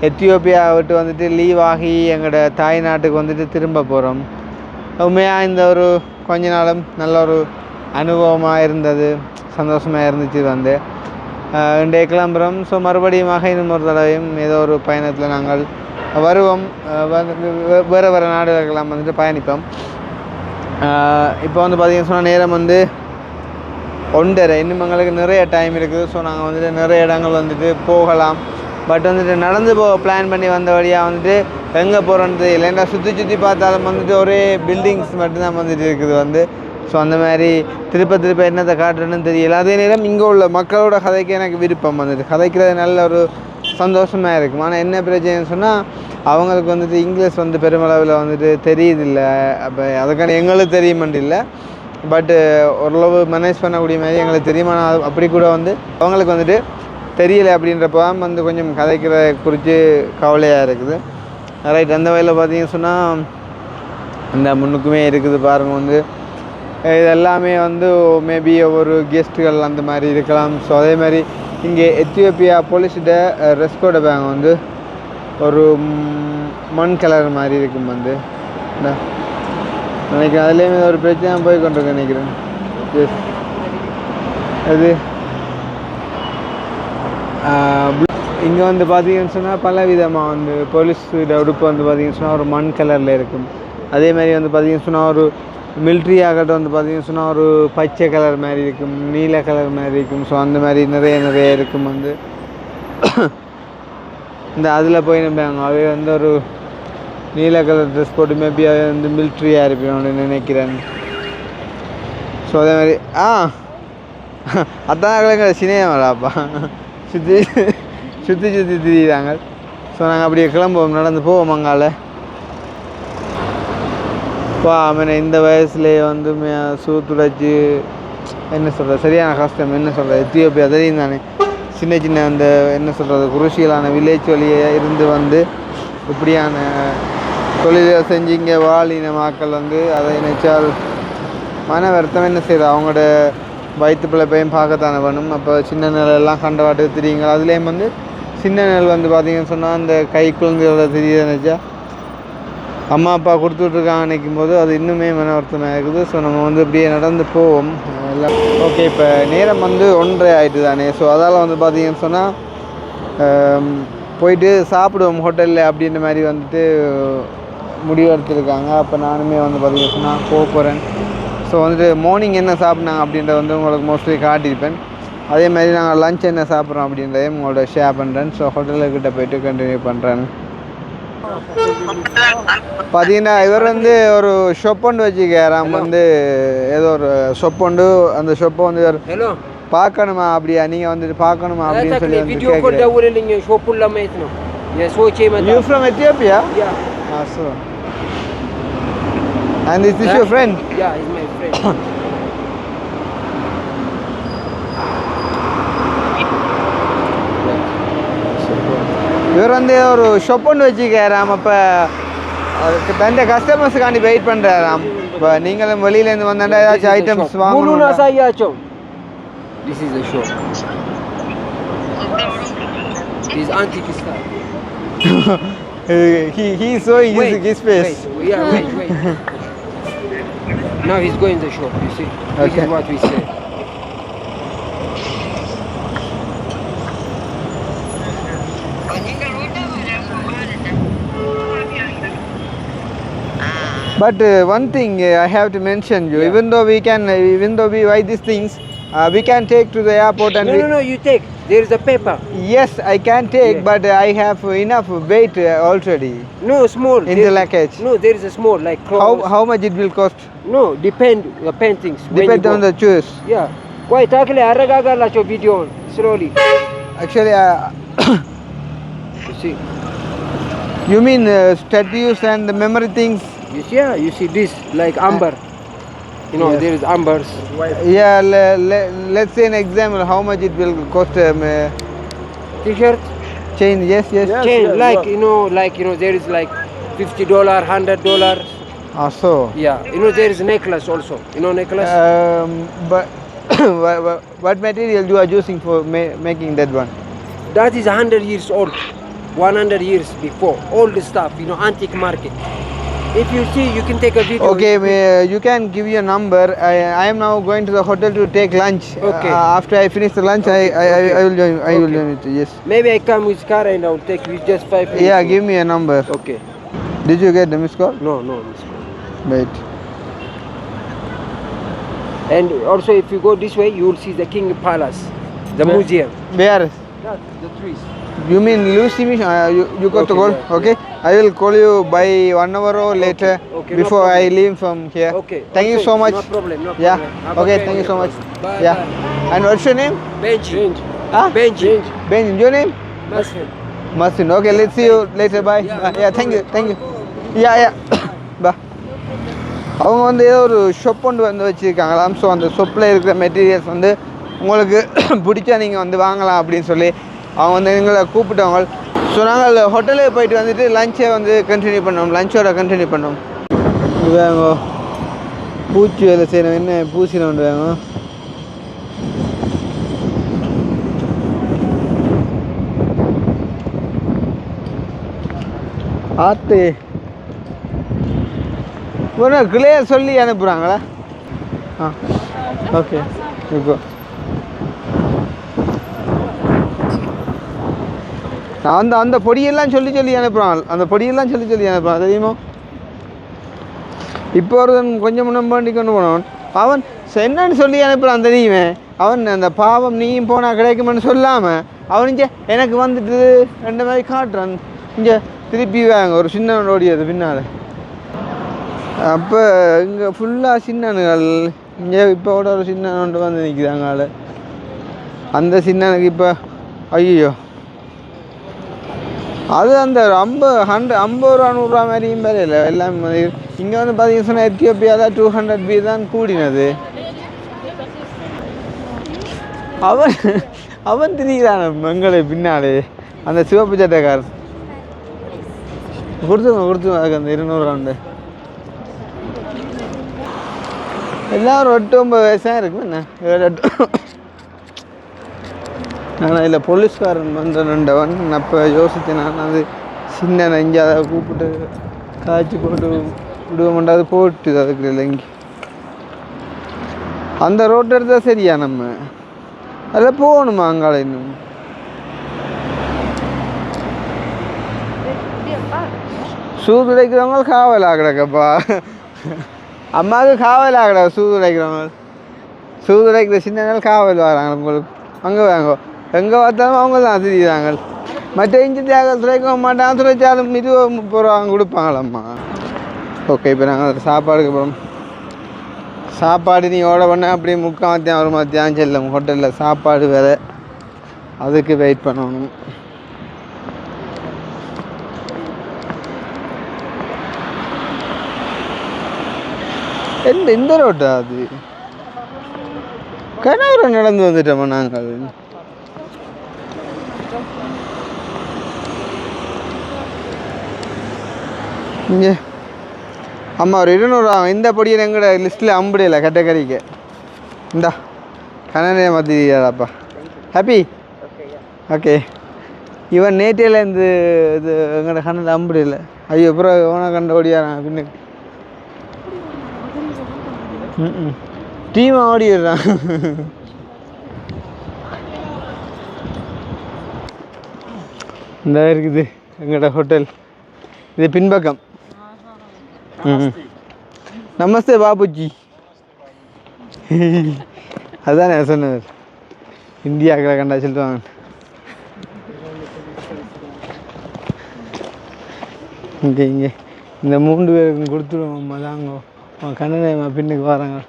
எத்தியோப்பியா விட்டு வந்துட்டு லீவ் ஆகி எங்களோட தாய்நாட்டுக்கு வந்துட்டு திரும்ப போகிறோம். உண்மையாக இந்த ஒரு கொஞ்ச நாளும் நல்ல ஒரு அனுபவமாக இருந்தது, சந்தோஷமாக இருந்துச்சு. வந்து இன்றைய கிளம்புறோம். ஸோ மறுபடியும் இன்னும் ஒரு தடவையும் ஏதோ ஒரு பயணத்தில் நாங்கள் வருவோம். வேறு வேறு நாடுகளுக்கெல்லாம் வந்துட்டு பயணிப்போம். இப்போ வந்து பார்த்திங்கன்னு சொன்னால் நேரம் வந்து 1:30. இன்னும் எங்களுக்கு நிறைய டைம் இருக்குது. ஸோ நாங்கள் வந்துட்டு நிறைய இடங்கள் வந்துட்டு போகலாம். பட் வந்துட்டு நடந்து பிளான் பண்ணி வந்த வழியாக வந்துட்டு எங்கே போகிறோன்னு தெரியல. ஏன்னா சுற்றி பார்த்தாலும் வந்துட்டு ஒரே பில்டிங்ஸ் மட்டும்தான் வந்துட்டு இருக்குது வந்து. ஸோ அந்த மாதிரி திருப்ப என்னத்தை காட்டுறேன்னு தெரியல. அதே நேரம் இங்கே உள்ள மக்களோட கதைக்கு எனக்கு விருப்பம் வந்துட்டு கதைக்கிறது நல்ல ஒரு சந்தோஷமாக இருக்கும். ஆனால் என்ன பிரச்சனைன்னு சொன்னால் அவங்களுக்கு வந்துட்டு இங்கிலீஷ் வந்து பெருமளவில் வந்துட்டு தெரியுதில்லை. அப்போ அதுக்கான எங்களுக்கு தெரியுமெண்டு இல்லை, பட்டு ஓரளவு மேனேஜ் பண்ணக்கூடிய மாதிரி எங்களுக்கு தெரியுமா. அப்படி கூட வந்து அவங்களுக்கு வந்துட்டு தெரியலை அப்படின்றப்ப வந்து கொஞ்சம் கதைக்கிற குறித்து கவலையாக இருக்குது. ரைட், அந்த வகையில் பார்த்தீங்கன்னு சொன்னால் இந்த முன்னுக்குமே இருக்குது பாருங்கள் வந்து இது எல்லாமே வந்து மேபி ஒரு கெஸ்ட்டுகள் அந்த மாதிரி இருக்கலாம். ஸோ அதே மாதிரி இங்கே எத்தியோப்பியா போலீஸ்கிட்ட ரெஸ்கோட பேங்க் வந்து ஒரு மண் கலர் மாதிரி இருக்கும் வந்து நினைக்கிறேன். அதுலேயுமே ஒரு பிரச்சனை போய் கொண்டிருக்கு நினைக்கிறேன். எஸ், அது இங்கே வந்து பார்த்தீங்கன்னு சொன்னால் பல விதமாக வந்து போலீஸோட உடுப்பு வந்து பார்த்தீங்கன்னு சொன்னால் ஒரு மண் கலரில் இருக்கும். அதே மாதிரி வந்து பார்த்தீங்கன்னு சொன்னால் ஒரு மிலிட்ரி ஆகட்டும் வந்து பார்த்தீங்கன்னு சொன்னால் ஒரு பச்சை கலர் மாதிரி இருக்கும், நீல கலர் மாதிரி இருக்கும். ஸோ அந்த மாதிரி நிறைய இருக்கும் வந்து இந்த அதில் போய் நம்பாங்க. அவை வந்து ஒரு நீல கலர் ட்ரெஸ் போட்டு மேபி அவை வந்து மிலிட்ரியாக இருப்பேன் நினைக்கிறேன். ஸோ அதே மாதிரி அதான் சினிமாப்பா சுற்றி திரியிறாங்க. ஸோ நாங்கள் அப்படியே கிளம்புவோம், நடந்து போவோம் அங்கால. இந்த வயசுலேயே வந்து சூத்துடைச்சி என்ன சொல்கிறது சரியான கஷ்டம். என்ன சொல்கிறது, எத்தியோப்பியா தெரியும் தானே, சின்ன அந்த என்ன சொல்கிறது குருஷியலான வில்லேஜ் வழியே இருந்து வந்து இப்படியான தொழிலை செஞ்சு இங்கே வாழின மக்கள் வந்து அதை நினைச்சால் மன வருத்தம். என்ன செய்யுது, அவங்களோட வயிற்று பிள்ளைப்பையும் பார்க்கத்தானே வேணும். அப்போ சின்ன நிலெல்லாம் கண்டவாட்டுக்கு தெரியுங்க. அதுலேயும் வந்து சின்ன நெல் வந்து பார்த்திங்கன்னு சொன்னால் அந்த கை குழந்தையோட தெரியுது நினச்சா அம்மா அப்பா கொடுத்துட்ருக்காங்க நினைக்கும் போது அது இன்னுமே மன வருத்தமாக இருக்குது. ஸோ நம்ம வந்து இப்படியே நடந்து போவோம் எல்லாம். ஓகே, இப்போ நேரம் வந்து 1:30 ஆகிட்டு தானே. ஸோ அதால் வந்து பார்த்திங்கன்னு சொன்னால் போயிட்டு சாப்பிடுவோம் ஹோட்டலில் அப்படின்ற மாதிரி வந்துட்டு முடிவு எடுத்துருக்காங்க. அப்போ நானுமே வந்து பார்த்திங்கன்னு சொன்னால் போகிறேன். ஸோ வந்துட்டு மார்னிங் என்ன சாப்பிட்னாங்க அப்படின்றத வந்து உங்களுக்கு மோஸ்ட்லி காட்டியிருப்பேன். அதே மாதிரி நாங்கள் லஞ்ச் என்ன சாப்பிட்றோம் அப்படின்றதையும் உங்களோட ஷேர் பண்ணுறேன். ஸோ ஹோட்டலுக்கிட்ட போய்ட்டு கண்டினியூ பண்ணுறேன். பார்த்தீங்கன்னா இவர் வந்து ஒரு ஷாப் ஒன்று வச்சுக்கிறான் வந்து ஏதோ ஒரு ஷாப் ஒன்று. அந்த ஷாப்பை வந்து இவர் பார்க்கணுமா அப்படியா, நீங்கள் வந்துட்டு பார்க்கணுமா அப்படின்னு சொல்லி வந்து கேட்குறேன். You from Ethiopia? Yeah. So. And is this your friend? Yeah, he's my friend. இவர் வந்து ஒரு ஷாப் ஒன்று வச்சுக்கிறாராம். அப்போ அதுக்கு தந்த கஸ்டமர்ஸுக்காண்டி வெயிட் பண்ணுறாராம். இப்போ நீங்களும் வெளியிலேருந்து வந்தாண்டா ஏதாச்சும் ஐட்டம்ஸ் வாங்கணும். This is the shop. This is antique stuff. He is showing his face. Wait. Now he's going to the shop, you see. This is what we say. But one thing I have to mention you, even though we buy these things, we can take to the airport and No, you take. There is a paper. Yes, I can take, but I have enough weight already. No, small. In the luggage. No, there is a small, like clothes. How much it will cost? No, depend the paintings. Depend on the choice. Yeah. Quite actually, aragaga la cho video slowly. Actually, You see. you mean statues and the memory things? You see this like amber. You know, Yes. there is ambers. Yeah, let's say an example. How much it will cost? T-shirt. Chain? Yes. Chain, like there is like $50, $100. So. Yeah, there is necklace also. Necklace. But what material you are using for making that one? That is 100 years old. 100 years before. All the stuff, antique market. If you see, you can take a video. Okay, you can give your number. I am now going to the hotel to take lunch. Okay. After I finish the lunch, Okay, I will join. I will Okay. join it. Yes. Maybe I come with car and I'll take you just 5 minutes. Yeah, give me a number. Okay. Did you get the missed call? No, no. Miss. Wait. And also, if you go this way, you will see the King Palace, the museum. Where? That, the trees. You mean Lucy? You got to Okay, call? yeah, Okay. I will call you by 1 hour or later okay, no before I problem. leave from here. Okay. Thank you Okay, so much. No problem. No Yeah. problem. Have a Okay. great Thank you day. so much. Bye. Yeah. Bye. And what's your name? Benji. Huh? Benji. Ben. Your name? Muslim. Masin. Okay. Let's see you later. Bye. Yeah. Thank you. Thank you. Yeah. Yeah. Bye. அவங்க வந்து ஏதோ ஒரு shop கொண்டு வந்து வச்சுருக்காங்களாம். So அந்த ஷாப்பில் இருக்கிற materials வந்து உங்களுக்கு பிடிச்சா நீங்கள் வந்து வாங்கலாம் அப்படின்னு சொல்லி அவங்க வந்து எங்களை கூப்பிட்டவங்க. ஸோ நாங்கள் ஹோட்டலுக்கு போயிட்டு வந்துட்டு லஞ்சை வந்து கண்டினியூ பண்ணோம். லஞ்சோட கண்டினியூ பண்ணோம். இது வாங்க பூச்சி வேலை செய்யணும். என்ன பூசின ஒன்று வாங்க. ஆத்து ஒரு கிளியர் சொல்லி அனுப்புகிறாங்களா? ஆ ஓகே. இப்போ அந்த பொடியெல்லாம் சொல்லி அனுப்புகிறான். அந்த பொடியெல்லாம் சொல்லி அனுப்புகிறான் தெரியுமா? இப்போ ஒருத்தன் கொஞ்சம் முன்னாடி கொண்டு போனவன் அவன் என்னன்னு சொல்லி அனுப்புகிறான் தெரியுமே. அவன் அந்த பாவம் நீயும் போனால் கிடைக்குமென்னு சொல்லாமல் அவன் இங்கே எனக்கு வந்துட்டு ரெண்டு மாதிரி காட்டுறான். இங்கே திருப்பி வாங்க ஒரு சின்ன ஓடியது பின்னால். அப்போ இங்கே ஃபுல்லாக சின்னனுகள். இங்கே இப்போ கூட ஒரு சின்ன ஒன்று வந்து நிற்கிறாங்க ஆள். அந்த சின்னனுக்கு இப்போ ஐயோ அது அந்த 50 ரூபா 100 ரூபா மாதிரியும் வேலை இல்லை. எல்லாமே இங்கே வந்து பார்த்தீங்கன்னா சொன்னால் எத்தியோப்பியாவில் 200 பி தான் கூடினது. அவன் திரிகிறான் எங்களை பின்னாலே அந்த சிவப்பு சட்டைக்காரன். கொடுத்துங்க அதுக்கு அந்த 200 ரூபாண்டு. எல்லோரும் 8-9 வயசாக இருக்கும். என்ன 7-8 ஆனால் இல்லை போலீஸ்காரன் வந்தவன். அப்போ யோசித்தேன் நான் அது சின்ன நெஞ்சு அதை கூப்பிட்டு காய்ச்சி போட்டு விடுவோம்ண்டா. அது போட்டு அதுக்கு இல்லைங்க அந்த ரோட்டை எடுத்தால் சரியா நம்ம அதில் போகணுமா அங்கால இன்னும் சூதுடைக்கிறவங்க காவல் ஆகிடக்கப்பா. அம்மாவுக்கு காவல் ஆகிட சூதுடைக்கிறவங்க. சூதுடைக்கிற சின்ன நாள் காவல் வராங்க உங்களுக்கு. அங்கே வாங்க எங்கே பார்த்தாலும் அவங்க தான் தெரியுறாங்க. மற்ற இஞ்சி தியாகம் துளைக்க மாட்டாங்க. துளைச்சாலும் 20-30 ரூபா கொடுப்பாங்களம்மா. ஓகே. இப்போ நாங்கள் சாப்பாடுக்கு போகிறோம். சாப்பாடு நீ ஓட பண்ண அப்படியே 3 மத்தியானம் 1 மத்தியானம் செல்லும். ஹோட்டலில் சாப்பாடு வேறு அதுக்கு வெயிட் பண்ணணும். இந்த ரோட்டா அது கனவுரை நடந்து வந்துட்டோமா நாங்கள். இங்கே அம்மா ஒரு 200 ரூபா. இந்த பொடியை எங்களோட லிஸ்ட்டில் அம்புடையில கேட்டகரிக்கு. இந்தா கனனே மாற்றிடாப்பா. ஹாப்பி. ஓகே. இவன் நேற்றையிலேருந்து இது எங்களோட கண்ணில் அம்புடையில. ஐயோ அப்புறம் ஓனா கண்ட ஓடியாரான் பின்னுக்கு. டீமாக ஓடிடுறான். இந்த இருக்குது எங்களோட ஹோட்டல். இது பின்பக்கம். நமஸ்தே பாபுஜி. அதுதான் நான் சொன்னது. இந்தியாக்களை கண்டா சொல்லுவாங்க. இங்கே இந்த 3 பேருக்கும் கொடுத்துருவோம். தாங்க கண்ணனேம்மா பின்னுக்கு வராங்க.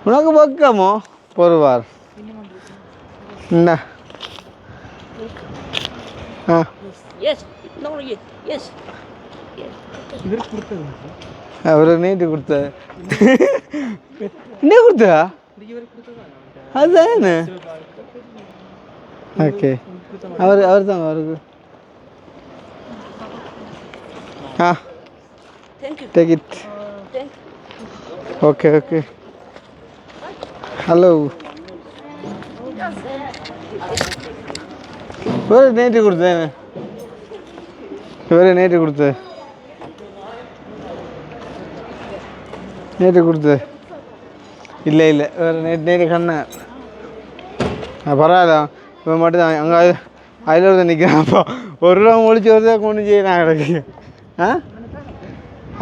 உனக்கு பக்கமோ பொறுவார் என்ன? ஆ அவர் நீட்டு கொடுத்த என்ன கொடுத்தா அதுதானே. ஓகே. அவர் தாங்க அவருக்கு. Ah take it. Okay okay. Hello ஒரு நேற்று கொடுத்தேன். இவரே நேற்று கொடுத்து இல்லை வேறு நேற்று கண்ண பரவாயில்ல இவன் மட்டும் தான் அங்கே அதில் ஒருத்தர் நிற்கிறான். அப்போ ஒரு ரூபா ஒழிச்சு வருதா கொண்டு செய்யலாம் கிடக்கு.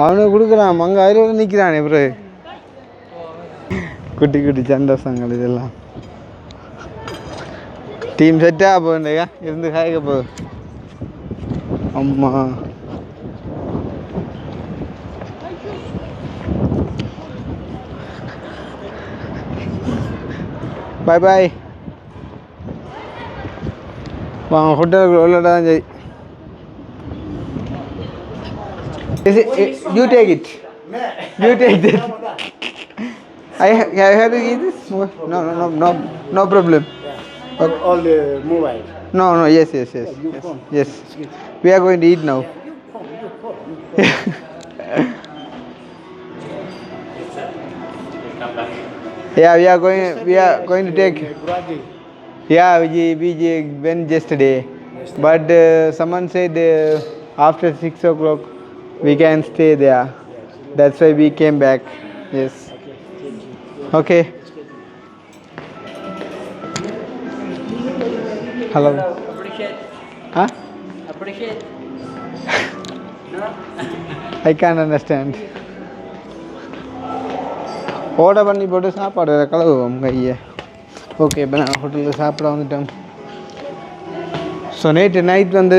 அவனுக்கு கொடுக்குறான் அங்கே அதில் ஒரு நிற்கிறான். பிறகு குட்டி சந்தோஷங்கள் இதெல்லாம். டீம் செட்டாக போகுதுயா இருந்து காய்க்க போகுது. அம்மா பாய் வாங்க ஹோட்டலுக்கு உள்ளடா தான் சரி. You take it. I have to eat this? No problem. Okay. All the mobile. No, yes. We are going to eat now. Yeah, we are going to take. Yeah, we went yesterday, but someone said after 6 o'clock we can stay there. That's why we came back. Yes. Okay. Hello. Appreciate. Huh? Appreciate. No? I can't understand. Order பண்ணி போட்டு சாப்பாடு கலவுவோம் கையை. Okay இப்போ நான் ஹோட்டலில் சாப்பிட வந்துட்டேன். So நேற்று நைட் வந்து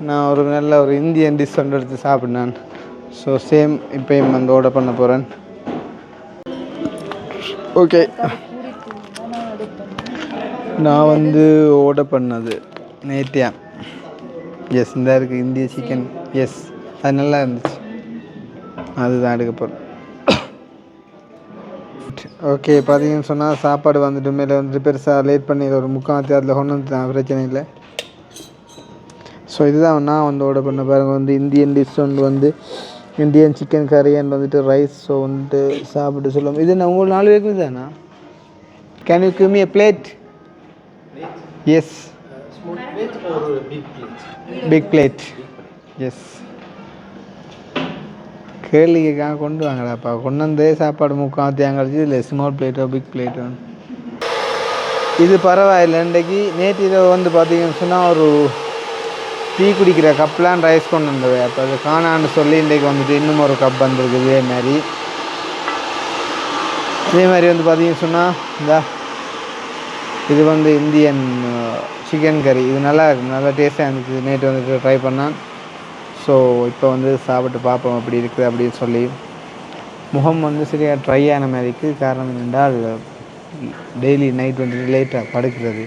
நான் ஒரு நல்ல ஒரு இந்தியன் டிஷ் ஒன்று எடுத்து சாப்பிட்னேன். ஸோ சேம் இப்போயும் வந்து ஆர்டர் பண்ண போகிறேன். ஓகே நான் வந்து ஆர்டர் பண்ணது நேத்தியா. எஸ் இந்த இருக்குது இந்திய சிக்கன். எஸ் அது நல்லா இருந்துச்சு. அதுதான் எடுக்க போகிறேன். ஓகே பார்த்தீங்கன்னு சொன்னால் சாப்பாடு வந்துட்டு மேலே வந்துட்டு பெருசாக லேட் பண்ணி ஒரு முக்கால் அதில் கொண்டு வந்துட்டேன். பிரச்சனை இல்லை. ஸோ இதுதான் நான் வந்து ஆர்டர் பண்ண பாருங்கள். வந்து இந்தியன் டிஷ் ஒன்று வந்து இந்தியன் சிக்கன் கறி அண்ட் வந்துட்டு ரைஸ். ஸோ வந்துட்டு சாப்பிட்டு சொல்லுவோம். இது நான் உங்களுக்கு 4 பேருக்கு தானா? Can you give me a plate? Yes. Small plate or big plate? Big plate. Yes. கேள்விக்காக கொண்டு வாங்கடாப்பா. கொண்டு வந்தே சாப்பாடு முக்கால் தேங்காய்ச்சி இல்லை ஸ்மால் பிளேட்டோ பிக் பிளேட்டோ. இது பரவாயில்லை. இன்றைக்கி நேற்று இரவு வந்து பார்த்தீங்கன்னு சொன்னால் ஒரு டீ குடிக்கிற கப்லாம் ரைஸ் கொண்டு வந்தது. அப்போ அது காணான்னு சொல்லி இன்றைக்கி வந்துட்டு இன்னும் ஒரு கப் வந்துருக்கு. இதே மாதிரி வந்து பார்த்தீங்கன்னு சொன்னால் இது வந்து இந்தியன் சிக்கன் கறி. இது நல்லா இருக்கும், நல்லா டேஸ்ட்டாக இருந்துச்சு. நேற்று வந்துட்டு ட்ரை பண்ணான். ஸோ இப்போ வந்து சாப்பிட்டு பார்ப்போம் அப்படி இருக்குது அப்படின்னு சொல்லி. முகம் வந்து சரியாக ட்ரை ஆன மாதிரிக்கு. காரணம் என்னென்றால் டெய்லி நைட் வந்துட்டு லேட்டாக படுக்கிறது.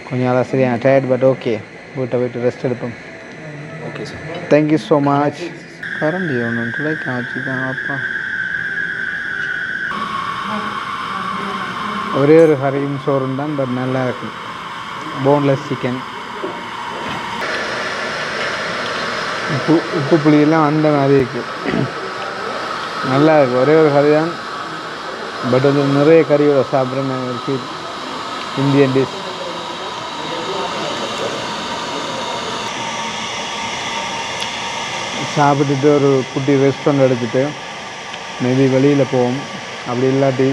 கொஞ்சம் நாளாக சரியான டயர்ட். பட் ஓகே வீட்டை போய்ட்டு ரெஸ்ட் எடுப்போம். Okay sir. Thank you so much. கரண்டி ஒன்று ட்ரைக்காக வச்சுக்கான் அப்பா. ஒரே ஒரு ஹரியும் சோறும் தான். பட் நல்லா இருக்கும். Boneless chicken. உப்பு புளியெல்லாம் அந்த மாதிரி இருக்குது. நல்லா இருக்குது. ஒரே ஒரு கறி தான். பட் வந்து நிறைய கறியோட சாப்பிட்றேன் நான். ஒரு இந்தியன் டிஷ். சாப்பிட்டுட்டு ஒரு குட்டி ரெஸ்டாரண்ட் எடுத்துகிட்டு மேபி வெளியில் போவோம். அப்படி இல்லாட்டி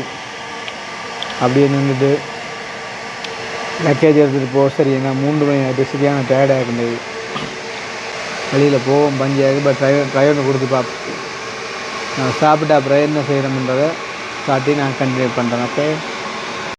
அப்படியே நின்றுட்டு லக்கேஜ் எடுத்துகிட்டு போக. சரி ஏன்னா 3 மணி ஆகிட்டு சரியான டயர்டாக இருந்தது. வெளியில் போவோம் பஞ்சாயத்து. பட் டிரைவர் கொடுத்து பார்ப்போம். நான் சாப்பிட்டு அப்புறம் என்ன செய்கிறோம்ன்றதை காட்டி நான் கண்டினியூ பண்ணுறேன். ஓகே.